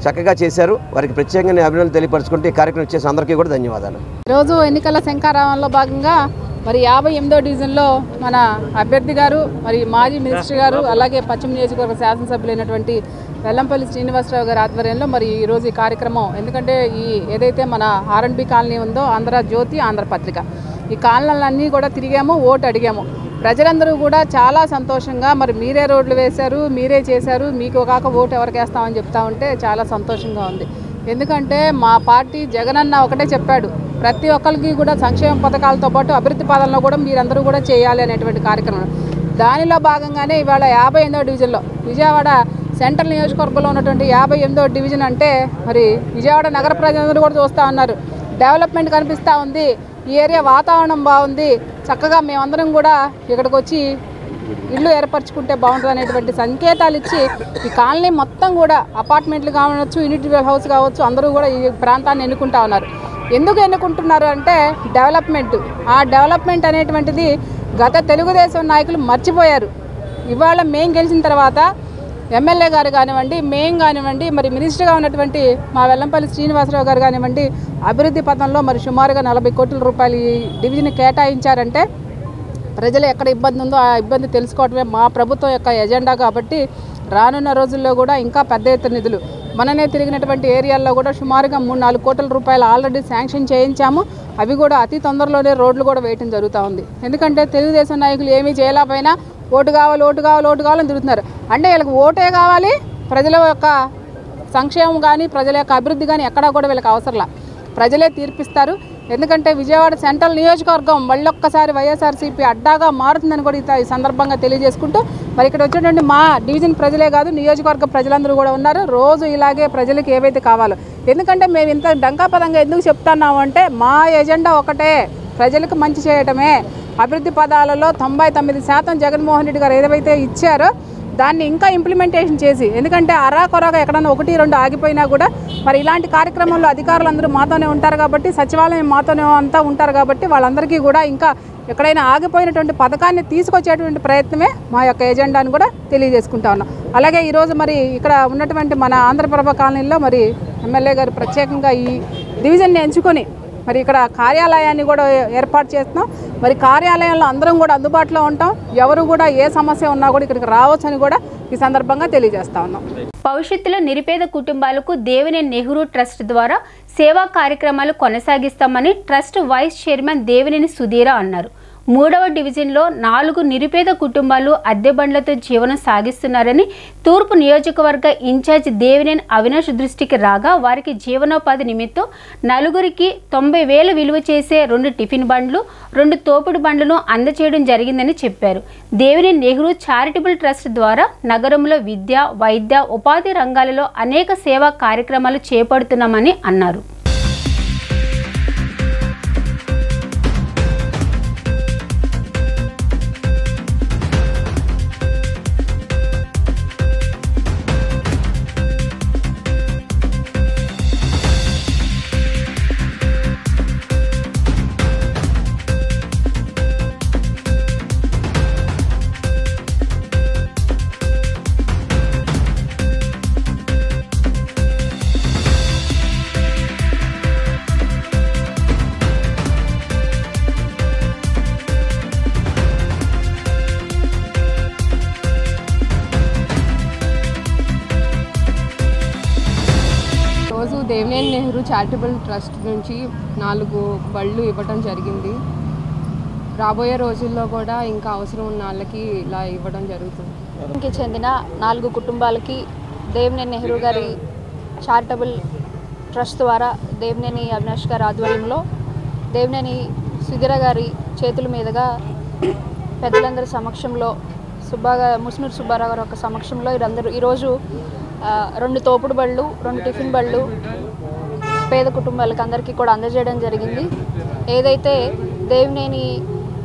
చక్కగా చేశారు. వారికి ప్రత్యేకంగా అభినందనలు తెలియపరచుకుంటే ఈ కార్యక్రమం చేసే అందరికీ కూడా ధన్యవాదాలు. ఈరోజు ఎన్నికల శంఖారావంలో భాగంగా మరి 58వ డివిజన్లో మన అభ్యర్థి గారు, మరి మాజీ మినిస్టర్ గారు, అలాగే పశ్చిమ నియోజకవర్గ శాసనసభ్యులైనటువంటి వెల్లంపల్లి శ్రీనివాసరావు గారి ఆధ్వర్యంలో మరి ఈరోజు ఈ కార్యక్రమం, ఎందుకంటే ఏదైతే మన ఆర్ఎన్బి కాలనీ ఉందో, ఆంధ్ర జ్యోతి, ఆంధ్రపత్రిక, ఈ కాలనీలన్నీ కూడా తిరిగాము, ఓటు అడిగాము. ప్రజలందరూ కూడా చాలా సంతోషంగా మరి మీరే రోడ్లు వేశారు, మీరే చేశారు, మీకు కాక ఓటు ఎవరికి వేస్తామని చెప్తా ఉంటే చాలా సంతోషంగా ఉంది. ఎందుకంటే మా పార్టీ జగనన్న ఒకటే చెప్పాడు, ప్రతి ఒక్కరికి కూడా సంక్షేమ పథకాలతో పాటు అభివృద్ధి పథంలో కూడా మీరందరూ కూడా చేయాలి అనేటువంటి కార్యక్రమం. దానిలో భాగంగానే ఇవాళ 58వ డివిజన్లో విజయవాడ సెంట్రల్ నియోజకవర్గంలో ఉన్నటువంటి 58వ డివిజన్ అంటే మరి విజయవాడ నగర ప్రజలందరూ కూడా చూస్తూ ఉన్నారు. డెవలప్మెంట్ కనిపిస్తూ ఉంది, ఈ ఏరియా వాతావరణం బాగుంది, చక్కగా మేమందరం కూడా ఇక్కడికి వచ్చి ఇల్లు ఏర్పరచుకుంటే బాగుంటుంది అనేటువంటి సంకేతాలు ఇచ్చి ఈ కాలనీ మొత్తం కూడా అపార్ట్మెంట్లు కావచ్చు, ఇండివిజువల్ హౌస్ కావచ్చు, అందరూ కూడా ఈ ప్రాంతాన్ని ఎన్నుకుంటా ఉన్నారు. ఎందుకు ఎన్నుకుంటున్నారు అంటే డెవలప్మెంట్. ఆ డెవలప్మెంట్ అనేటువంటిది గత తెలుగుదేశం నాయకులు మర్చిపోయారు. ఇవాళ మేము గెలిచిన తర్వాత ఎమ్మెల్యే గారు కానివ్వండి, మేము కానివ్వండి, మరి మినిస్టర్గా ఉన్నటువంటి మా వెల్లంపల్లి శ్రీనివాసరావు గారు కానివ్వండి, అభివృద్ధి పథంలో మరి సుమారుగా 40 కోట్ల రూపాయలు ఈ డివిజన్ కేటాయించారంటే ప్రజలు ఎక్కడ ఇబ్బంది ఉందో ఆ ఇబ్బంది తెలుసుకోవడమే మా ప్రభుత్వం యొక్క ఎజెండా. కాబట్టి రానున్న రోజుల్లో కూడా ఇంకా పెద్ద ఎత్తున నిధులు మననే తిరిగినటువంటి ఏరియాల్లో కూడా సుమారుగా 3-4 కోట్ల రూపాయలు ఆల్రెడీ శాంక్షన్ చేయించాము. అవి కూడా అతి తొందరలోనే రోడ్లు కూడా వేయటం జరుగుతూ ఉంది. ఎందుకంటే తెలుగుదేశం నాయకులు ఏమీ చేయలేకపోయినా ఓటు కావాలి, ఓటు కావాలి, ఓటు కావాలని తిరుగుతున్నారు. అంటే వీళ్ళకి ఓటే కావాలి, ప్రజల యొక్క సంక్షేమం కానీ ప్రజల యొక్క అభివృద్ధి కానీ ఎక్కడా కూడా వీళ్ళకి అవసరంలా, ప్రజలే తీర్పిస్తారు. ఎందుకంటే విజయవాడ సెంట్రల్ నియోజకవర్గం మళ్ళొక్కసారి వైఎస్ఆర్సీపీ అడ్డాగా మారుతుందని కూడా ఈ సందర్భంగా తెలియజేసుకుంటూ మరి ఇక్కడ వచ్చినటువంటి మా డివిజన్ ప్రజలే కాదు, నియోజకవర్గ ప్రజలందరూ కూడా ఉన్నారు. రోజు ఇలాగే ప్రజలకు ఏవైతే కావాలో, ఎందుకంటే మేము ఇంత డంకాపదంగా ఎందుకు చెప్తున్నాము అంటే మా ఎజెండా ఒకటే, ప్రజలకు మంచి చేయటమే. అభివృద్ధి పదాలలో 99% జగన్మోహన్ రెడ్డి గారు ఏదైతే ఇచ్చారో దాన్ని ఇంకా ఇంప్లిమెంటేషన్ చేసి, ఎందుకంటే అరాకొరగా ఎక్కడన్నా 1-2 ఆగిపోయినా కూడా మరి ఇలాంటి కార్యక్రమంలో అధికారులందరూ మాతోనే ఉంటారు కాబట్టి, సచివాలయం మాతోనే అంతా ఉంటారు కాబట్టి వాళ్ళందరికీ కూడా ఇంకా ఎక్కడైనా ఆగిపోయినటువంటి పథకాన్ని తీసుకొచ్చేటువంటి ప్రయత్నమే మా యొక్క ఎజెండాను కూడా తెలియజేసుకుంటా ఉన్నాం. అలాగే ఈరోజు మరి ఇక్కడ ఉన్నటువంటి మన ఆంధ్రప్రభ కాలనీలో మరి ఎమ్మెల్యే గారు ప్రత్యేకంగా ఈ డివిజన్ని ఎంచుకొని మరి ఇక్కడ కార్యాలయాన్ని కూడా ఏర్పాటు చేస్తున్నాం. మరి కార్యాలయంలో అందరం కూడా అందుబాటులో ఉంటాం, ఎవరు కూడా ఏ సమస్య ఉన్నా కూడా ఇక్కడికి రావచ్చని కూడా ఈ సందర్భంగా తెలియజేస్తా ఉన్నాం. భవిష్యత్తులో నిరుపేద కుటుంబాలకు దేవినేని నెహ్రూ ట్రస్ట్ ద్వారా సేవా కార్యక్రమాలు కొనసాగిస్తామని trust vice chairman Devineni Sudheera అన్నారు. 3వ డివిజన్లో 4 నిరుపేద కుటుంబాలు అద్దె బండ్లతో జీవనం సాగిస్తున్నారని తూర్పు నియోజకవర్గ ఇన్ఛార్జ్ దేవినేని అవినాష్ దృష్టికి రాగా వారికి జీవనోపాధి నిమిత్తం 4కి 90,000 విలువ చేసే 2 టిఫిన్ బండ్లు, 2 తోపుడు బండ్లను అందజేయడం జరిగిందని చెప్పారు. దేవినేని నెహ్రూ చారిటబుల్ ట్రస్ట్ ద్వారా నగరంలో విద్య, వైద్య, ఉపాధి రంగాలలో అనేక సేవా కార్యక్రమాలు చేపడుతున్నామని అన్నారు. దేవినేని నెహ్రూ చారిటబుల్ ట్రస్ట్ నుంచి 4 బళ్ళు ఇవ్వడం జరిగింది. రాబోయే రోజుల్లో కూడా ఇంకా అవసరం ఉన్న వాళ్ళకి ఇలా ఇవ్వడం జరుగుతుంది. చెందిన 4 కుటుంబాలకి దేవినేని నెహ్రూ గారి చారిటబుల్ ట్రస్ట్ ద్వారా దేవినేని అవినాష్ గారి ఆధ్వర్యంలో దేవినేని సుధీర గారి చేతుల మీదుగా పెద్దలందరి సమక్షంలో ముస్నూరు సుబ్బారావు గారి ఒక సమక్షంలో ఈరోజు 2 తోపుడు బళ్ళు, 2 టిఫిన్ బళ్ళు పేద కుటుంబాలకు అందరికీ కూడా అందజేయడం జరిగింది. ఏదైతే దేవినేని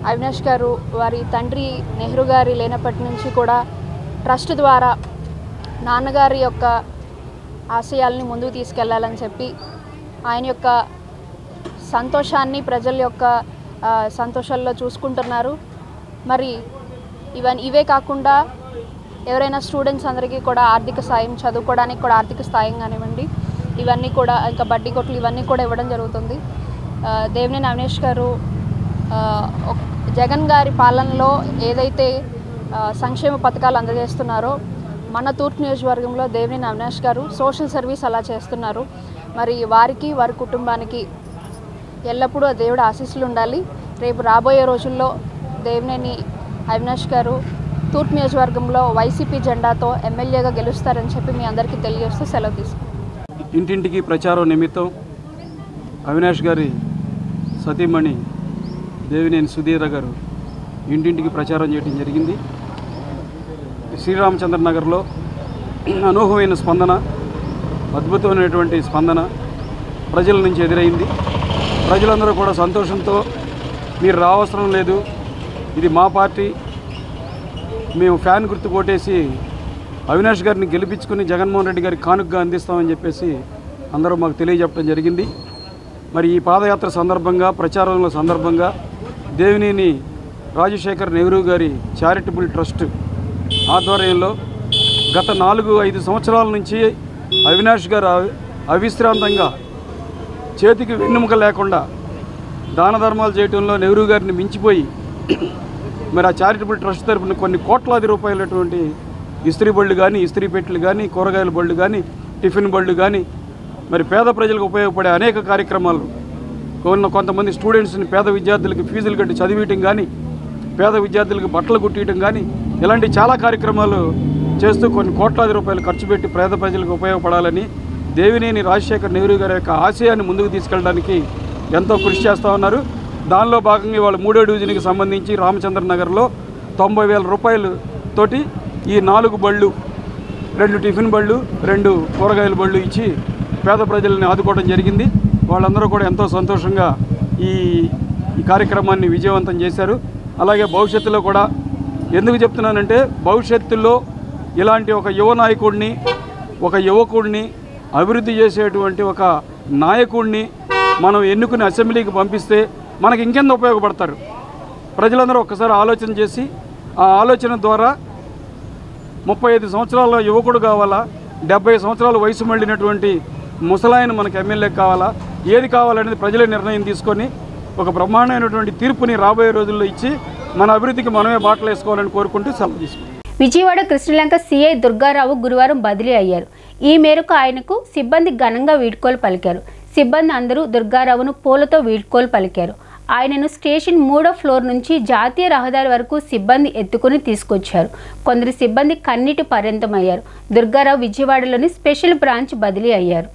అవినాష్ గారు వారి తండ్రి నెహ్రూ గారి లేనప్పటి నుంచి కూడా ట్రస్ట్ ద్వారా నాన్నగారి యొక్క ఆశయాల్ని ముందుకు తీసుకెళ్లాలని చెప్పి ఆయన యొక్క సంతోషాన్ని ప్రజల యొక్క సంతోషాల్లో చూసుకుంటున్నారు. మరి ఇవే కాకుండా ఎవరైనా స్టూడెంట్స్ అందరికీ కూడా ఆర్థిక సాయం, చదువుకోవడానికి కూడా ఆర్థిక సాయం కానివ్వండి, ఇవన్నీ కూడా ఇంకా బడ్డీ కొట్లు ఇవన్నీ కూడా ఇవ్వడం జరుగుతుంది. దేవినేని అవినాష్ గారు జగన్ గారి పాలనలో ఏదైతే సంక్షేమ పథకాలు అందజేస్తున్నారో మన తూర్పు నియోజకవర్గంలో దేవినేని అవినాష్ గారు సోషల్ సర్వీస్ అలా చేస్తున్నారు. మరి వారికి వారి కుటుంబానికి ఎల్లప్పుడూ దేవుడి ఆశీస్సులు ఉండాలి. రేపు రాబోయే రోజుల్లో దేవినేని అవినాష్ గారు తూర్పు నియోజకవర్గంలో వైసీపీ జెండాతో ఎమ్మెల్యేగా గెలుస్తారని చెప్పి మీ అందరికీ తెలియజేస్తూ సెలవు తీసుకుంటాం. ఇంటింటికి ప్రచారం నిమిత్తం అవినాష్ గారి సతీమణి దేవినేని సుధీర గారు ఇంటింటికి ప్రచారం చేయడం జరిగింది. శ్రీరామచంద్ర నగర్లో అనూహ్యమైన స్పందన, అద్భుతమైనటువంటి స్పందన ప్రజల నుంచి ఎదురైంది. ప్రజలందరూ కూడా సంతోషంతో మీరు రావసరం లేదు, ఇది మా పార్టీ, మేము ఫ్యాన్ గుర్తు కొట్టేసి అవినాష్ గారిని గెలిపించుకుని జగన్మోహన్ రెడ్డి గారికి కానుకగా అందిస్తామని చెప్పేసి అందరూ మాకు తెలియజెప్పడం జరిగింది. మరి ఈ పాదయాత్ర సందర్భంగా, ప్రచారంలో సందర్భంగా దేవినేని రాజశేఖర్ నెహ్రూ గారి చారిటబుల్ ట్రస్ట్ ఆధ్వర్యంలో గత 4-5 సంవత్సరాల నుంచి అవినాష్ గారు అవిశ్రాంతంగా చేతికి వెన్నెముక లేకుండా దాన ధర్మాలు చేయడంలో నెహ్రూ గారిని మించిపోయి మరి ఆ చారిటబుల్ ట్రస్ట్ తరఫున కొన్ని కోట్లాది రూపాయలటువంటి ఇస్త్రీ బళ్ళు కానీ, ఇస్త్రీ పెట్టెలు కానీ, కూరగాయల బళ్ళు కానీ, టిఫిన్ బళ్ళు కానీ, మరి పేద ప్రజలకు ఉపయోగపడే అనేక కార్యక్రమాలు, కొంతమంది స్టూడెంట్స్ని, పేద విద్యార్థులకి ఫీజులు కట్టి చదివించడం కానీ, పేద విద్యార్థులకు బట్టలు కుట్టియడం కానీ, ఇలాంటి చాలా కార్యక్రమాలు చేస్తూ కొన్ని కోట్లాది రూపాయలు ఖర్చు పెట్టి పేద ప్రజలకు ఉపయోగపడాలని దేవినేని రాజశేఖర్ నెహ్రూ గారి యొక్క ఆశయాన్ని ముందుకు తీసుకెళ్ళడానికి ఎంతో కృషి చేస్తూ ఉన్నారు. దానిలో భాగంగా ఇవాళ 3వ డివిజన్కి సంబంధించి రామచంద్ర నగర్లో 90,000 రూపాయలతోటి ఈ 4 బళ్ళు, 2 టిఫిన్ బళ్ళు, 2 కూరగాయల బళ్ళు ఇచ్చి పేద ప్రజల్ని ఆదుకోవడం జరిగింది. వాళ్ళందరూ కూడా ఎంతో సంతోషంగా ఈ కార్యక్రమాన్ని విజయవంతం చేశారు. అలాగే భవిష్యత్తులో కూడా, ఎందుకు చెప్తున్నానంటే భవిష్యత్తులో ఇలాంటి ఒక యువ నాయకుడిని, ఒక యువకుడిని, అభివృద్ధి చేసేటువంటి ఒక నాయకుడిని మనం ఎన్నుకుని అసెంబ్లీకి పంపిస్తే మనకి ఇంకెంత ఉపయోగపడతారు. ప్రజలందరూ ఒక్కసారి ఆలోచన చేసి ఆ ఆలోచన ద్వారా 35 సంవత్సరాల యువకుడు కావాలా, 70 సంవత్సరాల వయసు మళ్ళినటువంటి ముసలాయన మనకు ఎమ్మెల్యే కావాలా, ఏది కావాలనేది ప్రజలే నిర్ణయం తీసుకొని ఒక బ్రహ్మాండమైనటువంటి తీర్పుని రాబోయే రోజుల్లో ఇచ్చి మన అభివృద్ధికి మనమే బాటలు వేసుకోవాలని కోరుకుంటూ సెలవు తీసుకుంటాం. విజయవాడ కృష్ణలంక సిఐ దుర్గారావు గురువారం బదిలీ అయ్యారు. ఈ మేరకు ఆయనకు సిబ్బంది ఘనంగా వీడ్కోలు పలికారు. సిబ్బంది అందరూ దుర్గారావును పూలతో వీడ్కోలు పలికారు. ఆయనను స్టేషన్ 3వ ఫ్లోర్ నుంచి జాతీయ రహదారి వరకు సిబ్బంది ఎత్తుకుని తీసుకొచ్చారు. కొందరు సిబ్బంది కన్నీటి పర్యంతమయ్యారు. దుర్గారావు విజయవాడలోని స్పెషల్ బ్రాంచ్ బదిలీ అయ్యారు.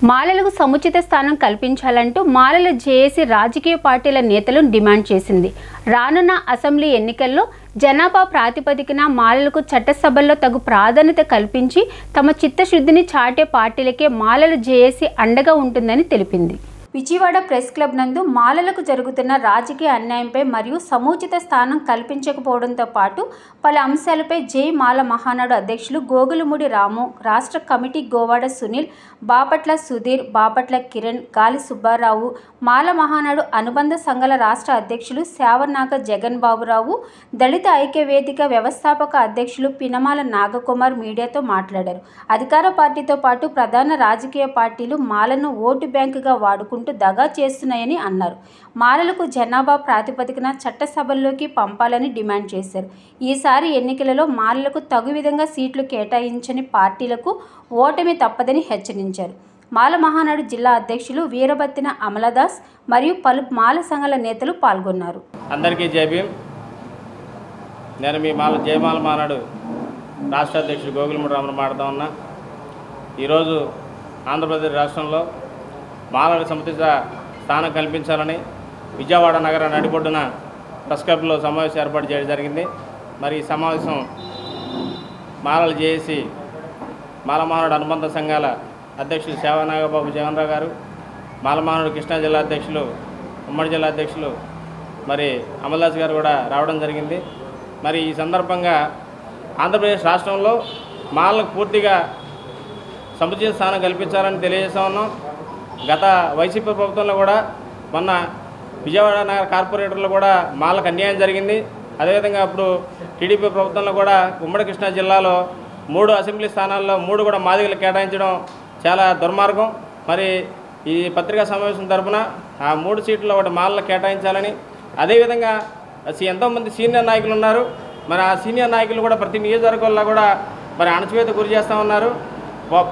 మాలలకు సముచిత స్థానం కల్పించాలంటూ మాలల జేఏసీ రాజకీయ పార్టీల నేతలను డిమాండ్ చేసింది. రానున్న అసెంబ్లీ ఎన్నికల్లో జనాభా ప్రాతిపదికన మాలలకు చట్టసభల్లో తగు ప్రాధాన్యత కల్పించి తమ చిత్తశుద్ధిని చాటే పార్టీలకే మాలల జేఏసీ అండగా ఉంటుందని తెలిపింది. విజయవాడ ప్రెస్ క్లబ్ నందు మాలలకు జరుగుతున్న రాజకీయ అన్యాయంపై మరియు సముచిత స్థానం కల్పించకపోవడంతో పాటు పలు అంశాలపై జై మాల మహానాడు అధ్యక్షులు గోగులమూడి రాము, రాష్ట్ర కమిటీ గోవాడ సునీల్, బాపట్ల సుధీర్, బాపట్ల కిరణ్, గాలి సుబ్బారావు, మాల మహానాడు అనుబంధ సంఘాల రాష్ట్ర అధ్యక్షులు శావర్నాగ జగన్ బాబురావు, దళిత ఐక్య వేదిక వ్యవస్థాపక అధ్యక్షులు పినమాల నాగకుమార్ మీడియాతో మాట్లాడారు. అధికార పార్టీతో పాటు ప్రధాన రాజకీయ పార్టీలు మాలను ఓటు బ్యాంకుగా వాడుకుంటూ దగా చేస్తున్నాయని అన్నారు. మాలలకు జనాభా ప్రాతిపదికన చట్టసభల్లోకి పంపాలని డిమాండ్ చేశారు. ఈసారి ఎన్నికలలో మాలలకు తగు విధంగా సీట్లు కేటాయించని పార్టీలకు ఓటమి తప్పదని హెచ్చరించారు. మాల మహానాడు జిల్లా అధ్యక్షులు వీరబత్తిన అమలదాస్ మరియు పలు మాల సంఘాల నేతలు పాల్గొన్నారు. అందరికీ జై భీమ్. నేను మీ జయమాల మహానాడు రాష్ట్ర అధ్యక్షుడు గోగులమూడి రామును మాట్లాడుతూ ఉన్నా. ఈరోజు ఆంధ్రప్రదేశ్ రాష్ట్రంలో మాలలకు సముచిత స్థానం కల్పించాలని విజయవాడ నగర నడిబొడ్డున ప్రెస్ క్లబ్లో సమావేశం ఏర్పాటు చేయడం జరిగింది. మరి ఈ సమావేశం మాలలు జేఏసీ మాల మహానాడు అనుబంధ సంఘాల అధ్యక్షులు శావనాగబాబు జగన్రావు గారు, మాల మహానాడు కృష్ణా జిల్లా అధ్యక్షులు, ఉమ్మడి జిల్లా అధ్యక్షులు మరి అమల్దాస్ గారు కూడా రావడం జరిగింది. మరి ఈ సందర్భంగా ఆంధ్రప్రదేశ్ రాష్ట్రంలో మాలలకు పూర్తిగా సముచిత స్థానం కల్పించాలని తెలియజేస్తా ఉన్నాం. గత వైసీపీ ప్రభుత్వంలో కూడా మొన్న విజయవాడ నగర కార్పొరేటర్లు కూడా మాలకు అన్యాయం జరిగింది. అదేవిధంగా అప్పుడు టీడీపీ ప్రభుత్వంలో కూడా ఉమ్మడి కృష్ణా జిల్లాలో 3 అసెంబ్లీ స్థానాల్లో 3 కూడా మాదిగలు కేటాయించడం చాలా దుర్మార్గం. మరి ఈ పత్రికా సమావేశం తరఫున ఆ 3 సీట్లు ఒకటి మాలలో కేటాయించాలని, అదేవిధంగా ఎంతోమంది సీనియర్ నాయకులు ఉన్నారు. మరి ఆ సీనియర్ నాయకులు కూడా ప్రతి నియోజకవర్గంలో కూడా మరి అణచివేత గురి చేస్తూ ఉన్నారు.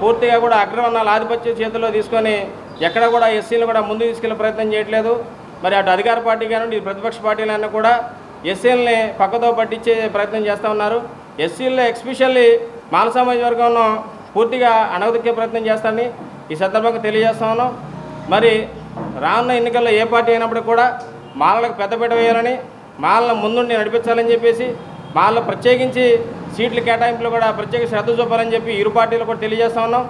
పూర్తిగా కూడా అగ్రవర్ణాల ఆధిపత్యం చేతుల్లో తీసుకొని ఎక్కడ కూడా ఎస్సీలు కూడా ముందుకు తీసుకెళ్లే ప్రయత్నం చేయట్లేదు. మరి అటు అధికార పార్టీ కానివ్వండి, ప్రతిపక్ష పార్టీలైనా కూడా ఎస్సీలని పక్కతో పట్టించే ప్రయత్నం చేస్తూ ఉన్నారు. ఎస్సీల్లో ఎస్పెషల్లీ మాల సమాజ వర్గంలో పూర్తిగా అణగదొక్కే ప్రయత్నం చేస్తారని ఈ సందర్భంగా తెలియజేస్తా ఉన్నాం. మరి రానున్న ఎన్నికల్లో ఏ పార్టీ అయినప్పటికీ కూడా మాలలకు పెద్దపీట వేయాలని, మాలను ముందుండి నడిపించాలని చెప్పేసి, మాలలో ప్రత్యేకించి సీట్ల కేటాయింపులు కూడా ప్రత్యేక శ్రద్ధ చూపాలని చెప్పి ఇరు పార్టీలు కూడా తెలియజేస్తూ ఉన్నాం.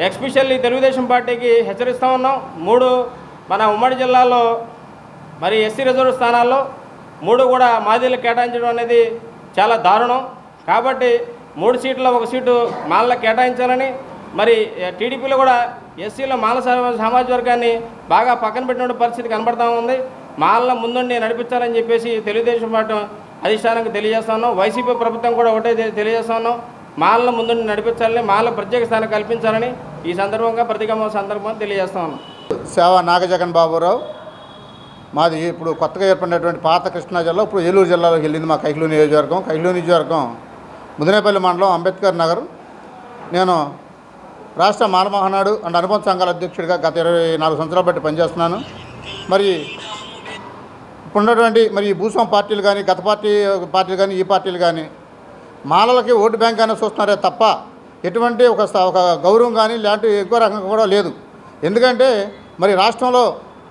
ఎస్పెషల్లీ తెలుగుదేశం పార్టీకి హెచ్చరిస్తూ ఉన్నాం. 3 మన ఉమ్మడి జిల్లాలో మరి ఎస్సీ రిజర్వ్ స్థానాల్లో 3 కూడా మాదిగలు కేటాయించడం అనేది చాలా దారుణం. కాబట్టి 3 సీట్ల 1 సీటు మాలలో కేటాయించాలని, మరి టీడీపీలో కూడా ఎస్సీలో మాల సమాజ వర్గాన్ని బాగా పక్కన పెట్టిన పరిస్థితి కనబడతా ఉంది. మాలలో ముందుండి నడిపించాలని చెప్పేసి తెలుగుదేశం పార్టీ అధిష్టానానికి తెలియజేస్తా ఉన్నాం. వైసీపీ ప్రభుత్వం కూడా ఒకటే తెలియజేస్తా ఉన్నాం. మాలను ముందుండి నడిపించాలని, మాల ప్రత్యేక స్థానం కల్పించాలని ఈ సందర్భంగా ప్రతిగమ సందర్భంగా తెలియజేస్తా ఉన్నాం. సేవ నాగజగన్ బాబురావు. మాది ఇప్పుడు కొత్తగా ఏర్పడినటువంటి పాత కృష్ణా జిల్లా ఇప్పుడు ఏలూరు జిల్లాలోకి వెళ్ళింది మా కైహ్లూరు నియోజకవర్గం. కైహ్లూరు నియోజకవర్గం ముదినేపల్లి మండలం అంబేద్కర్ నగర్. నేను రాష్ట్ర మాల మహానాడు అండ్ అనుబంధ సంఘాల అధ్యక్షుడిగా గత 24 సంవత్సరాలు బట్టి పనిచేస్తున్నాను. మరి ఇప్పుడున్నటువంటి మరి ఈ భూస్వామి పార్టీలు కానీ, గత పార్టీలు కానీ, ఈ పార్టీలు కానీ మాలలకి ఓటు బ్యాంక్ అనేది చూస్తున్నారే తప్ప ఎటువంటి ఒక గౌరవం కానీ ఇలాంటి ఎక్కువ రకంగా కూడా లేదు. ఎందుకంటే మరి రాష్ట్రంలో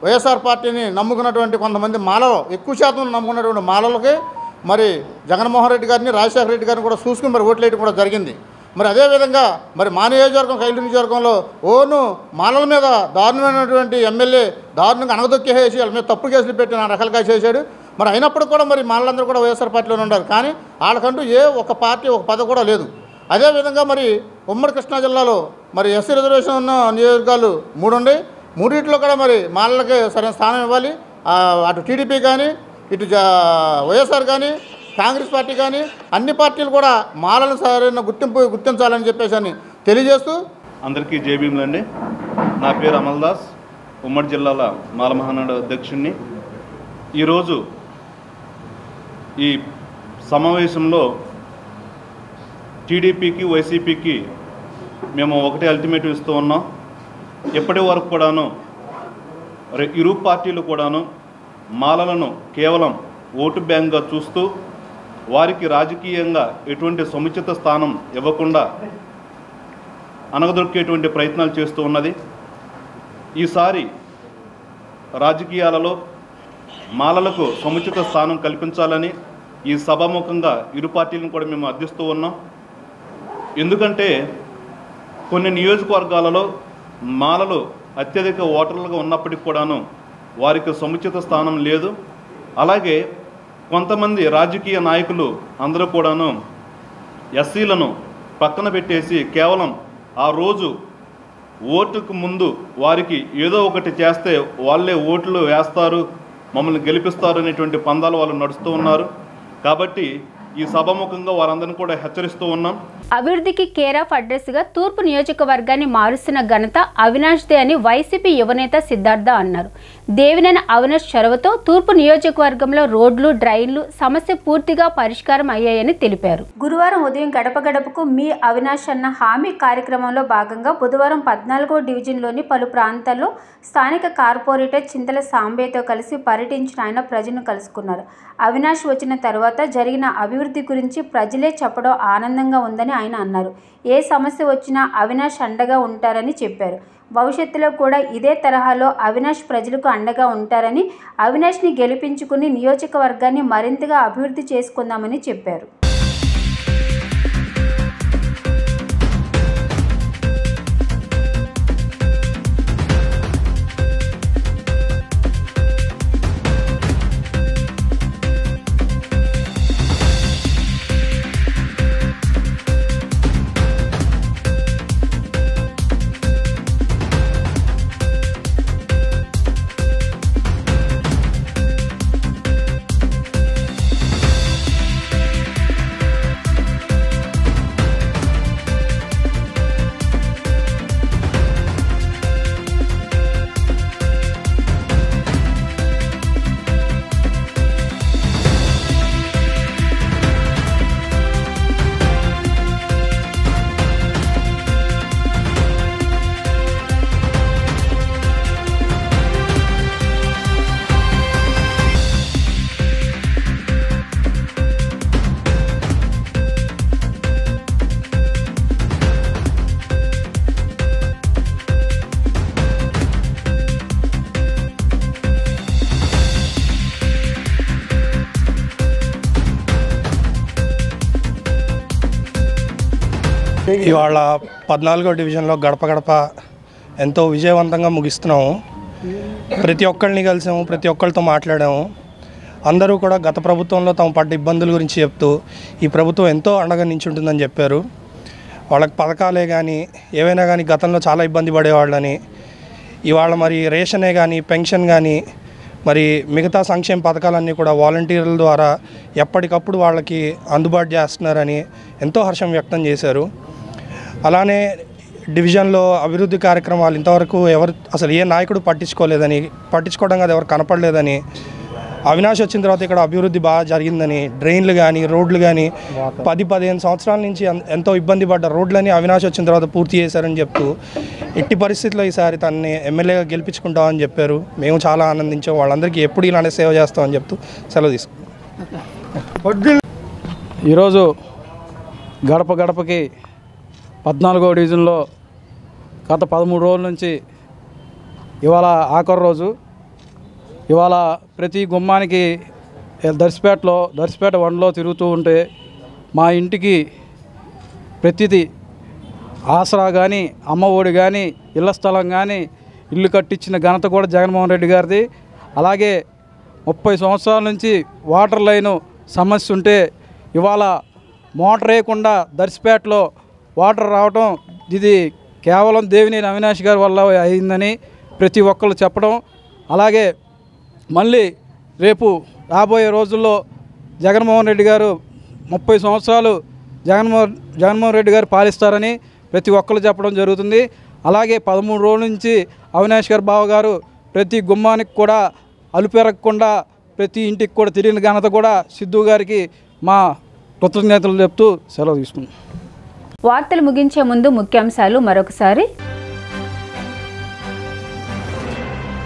వైఎస్ఆర్ పార్టీని నమ్ముకున్నటువంటి కొంతమంది మాలలో ఎక్కువ శాతం నమ్ముకున్నటువంటి మాలలకి మరి జగన్మోహన్ రెడ్డి గారిని, రాజశేఖర రెడ్డి గారిని కూడా చూసుకుని మరి ఓట్లు వేయడం కూడా జరిగింది. మరి అదేవిధంగా మరి మా నియోజకవర్గం కైహ్లూరు నియోజకవర్గంలో మాలల మీద దారుణమైనటువంటి ఎమ్మెల్యే దారుణంగా అణగదొక్కేసి వాళ్ళ మీద తప్పుడు కేసులు పెట్టి 4 రకాలుగా చేశాడు. మరి అయినప్పుడు కూడా మరి మాలలందరూ కూడా వైఎస్ఆర్ పార్టీలోనే ఉన్నారు. కానీ వాళ్ళకంటూ ఒక పార్టీ ఒక పదవి కూడా లేదు. అదేవిధంగా మరి ఉమ్మడి కృష్ణా జిల్లాలో మరి ఎస్సీ రిజర్వేషన్ ఉన్న నియోజకవర్గాలు 3 ఉన్నాయి. 3 కూడా మరి మాలలకి సరైన స్థానం ఇవ్వాలి. అటు టీడీపీ కానీ, ఇటు వైఎస్ఆర్ కానీ, కాంగ్రెస్ పార్టీ కానీ అన్ని పార్టీలు కూడా మాలను సరైన గుర్తించాలని చెప్పేసి అని తెలియజేస్తూ అందరికీ జై భీములండి. నా పేరు అమల్దాస్, ఉమ్మడి జిల్లాల మాల మహానాడు అధ్యక్షుడిని. ఈరోజు ఈ సమావేశంలో టీడీపీకి, వైసీపీకి మేము ఒకటే అల్టిమేటివ్ ఇస్తూ ఉన్నాం. ఎప్పటి వరకు కూడాను ఇరు పార్టీలు కూడాను మాలలను కేవలం ఓటు బ్యాంక్గా చూస్తూ వారికి రాజకీయంగా ఎటువంటి సముచిత స్థానం ఇవ్వకుండా అనగదొక్కేటువంటి ప్రయత్నాలు చేస్తూ ఉన్నది. ఈసారి రాజకీయాలలో మాలలకు సముచిత స్థానం కల్పించాలని ఈ సభాముఖంగా ఇరు పార్టీలను కూడా మేము అర్థిస్తూ ఉన్నాం. ఎందుకంటే కొన్ని నియోజకవర్గాలలో మాలలు అత్యధిక ఓటర్లుగా ఉన్నప్పటికి కూడాను వారికి సముచిత స్థానం లేదు. అలాగే కొంతమంది రాజకీయ నాయకులు అందరూ కూడాను ఎస్సీలను పక్కన పెట్టేసి కేవలం ఆ రోజు ఓటుకు ముందు వారికి ఏదో ఒకటి చేస్తే వాళ్ళే ఓట్లు వేస్తారు, మమ్మల్ని గెలిపిస్తారు అనేటువంటి పందాలు వాళ్ళు నడుస్తూ ఉన్నారు. కాబట్టి ఈ సభాముఖంగా వారందరినీ కూడా హెచ్చరిస్తూ ఉన్నాం. అభివృద్ధికి కేర్ ఆఫ్ అడ్రస్గా తూర్పు నియోజకవర్గాన్ని మారుస్తున్న ఘనత అవినాష్దే అని వైసీపీ యువనేత సిద్ధార్థ అన్నారు. దేవినేని అవినాష్ చొరవతో తూర్పు నియోజకవర్గంలో రోడ్లు, డ్రైన్లు సమస్య పూర్తిగా పరిష్కారం అయ్యాయని తెలిపారు. గురువారం ఉదయం గడప గడపకు మీ అవినాష్ అన్న హామీ కార్యక్రమంలో భాగంగా బుధవారం 14వ డివిజన్లోని పలు ప్రాంతాల్లో స్థానిక కార్పొరేటర్ చింతల సాంబేతో కలిసి పర్యటించిన ఆయన ప్రజలను కలుసుకున్నారు. అవినాష్ వచ్చిన తర్వాత జరిగిన అభివృద్ధి గురించి ప్రజలే చెప్పడం ఆనందంగా ఉందని ఆయన అన్నారు. ఏ సమస్య వచ్చినా అవినాష్ అండగా ఉంటారని చెప్పారు. భవిష్యత్తులో కూడా ఇదే తరహాలో అవినాష్ ప్రజలకు అండగా ఉంటారని, అవినాష్ని గెలిపించుకుని నియోజకవర్గాన్ని మరింతగా అభివృద్ధి చేసుకుందామని చెప్పారు. ఇవాళ 14వ డివిజన్లో గడప గడప ఎంతో విజయవంతంగా ముగిస్తున్నాము. ప్రతి ఒక్కరిని కలిసాము, ప్రతి ఒక్కరితో మాట్లాడాము. అందరూ కూడా గత ప్రభుత్వంలో తమ పడ్డ ఇబ్బందుల గురించి చెప్తూ ఈ ప్రభుత్వం ఎంతో అండగా నించుంటుందని చెప్పారు. వాళ్ళకి పథకాలే కానీ ఏవైనా కానీ గతంలో చాలా ఇబ్బంది పడేవాళ్ళని, ఇవాళ మరి రేషనే కానీ పెన్షన్ కానీ మరి మిగతా సంక్షేమ పథకాలన్నీ కూడా వాలంటీర్ల ద్వారా ఎప్పటికప్పుడు వాళ్ళకి అందుబాటు చేస్తున్నారని ఎంతో హర్షం వ్యక్తం చేశారు. అలానే డివిజన్లో అభివృద్ధి కార్యక్రమాలు ఇంతవరకు అసలు ఏ నాయకుడు పట్టించుకోవడం కాదు, ఎవరు కనపడలేదని, అవినాష్ వచ్చిన తర్వాత ఇక్కడ అభివృద్ధి బాగా జరిగిందని, డ్రైన్లు కానీ రోడ్లు కానీ 10-15 సంవత్సరాల నుంచి ఎంతో ఇబ్బంది పడ్డ రోడ్లని అవినాష్ వచ్చిన తర్వాత పూర్తి చేశారని చెప్తూ ఎట్టి పరిస్థితుల్లో ఈసారి తనని ఎమ్మెల్యేగా గెలిపించుకుంటామని చెప్పారు. మేము చాలా ఆనందించాం. వాళ్ళందరికీ ఎప్పుడు ఇలానే సేవ చేస్తామని చెప్తూ సెలవు తీసుకున్నాం. ఈరోజు గడప గడపకి 14వ డివిజన్లో గత 13 రోజుల నుంచి ఇవాళ ఆఖరి రోజు. ఇవాళ ప్రతి గుమ్మానికి దర్శిపేట 1లో తిరుగుతూ ఉంటే మా ఇంటికి ప్రతిదీ ఆసరా కానీ అమ్మ ఒడి కానీ ఇళ్ల స్థలం కానీ ఇల్లు కట్టించిన ఘనత కూడా జగన్మోహన్ రెడ్డి గారిది. అలాగే 30 సంవత్సరాల నుంచి వాటర్ లైను సమస్య ఉంటే ఇవాళ మోటార్ వేయకుండా దర్శిపేటలో వాటర్ రావటం ఇది కేవలం దేవినేని అవినాష్ గారి వల్ల అయిందని ప్రతి ఒక్కళ్ళు చెప్పడం. అలాగే మళ్ళీ రేపు రాబోయే రోజుల్లో జగన్మోహన్ రెడ్డి గారు 30 సంవత్సరాలు జగన్మోహన్ రెడ్డి గారు పాలిస్తారని ప్రతి ఒక్కరు చెప్పడం జరుగుతుంది. అలాగే 13 రోజుల నుంచి అవినాష్ గారు బావగారు ప్రతి గుమ్మానికి కూడా అలుపెరగకుండా ప్రతి ఇంటికి కూడా తిరిగిన ఘనత కూడా సిద్ధు గారికి మా కృతజ్ఞతలు చెప్తూ సెలవు తీసుకున్నాం. వార్తలు ముగించే ముందు ముఖ్యాంశాలు మరొకసారి.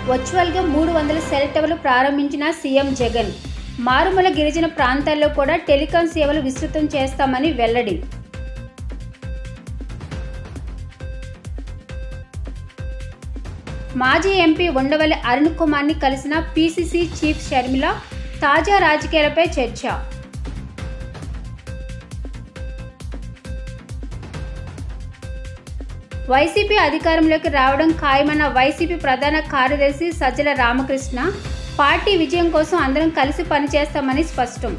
వర్చువల్గా 300 సెల్ టవర్లు ప్రారంభించిన సీఎం జగన్. మారుమూల గిరిజన ప్రాంతాల్లో కూడా టెలికాం సేవలు విస్తృతం చేస్తామని వెల్లడి. మాజీ ఎంపీ ఉండవల్లి అరుణ్ కుమార్ని కలిసిన పీసీసీ చీఫ్ షర్మిల. తాజా రాజకీయాలపై చర్చ. వైసీపీ అధికారంలోకి రావడం ఖాయమన్న వైసీపీ ప్రధాన కార్యదర్శి సజ్జల రామకృష్ణ పార్టీ విజయం కోసం అందరం కలిసి పనిచేస్తామని స్పష్టం.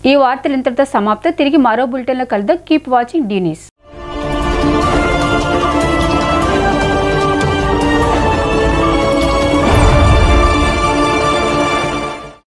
ఈ వార్తలు ఇంతటితో సమాప్తం. తిరిగి మరో బులెటిన్లో కలుద్దాం. Keep watching the news.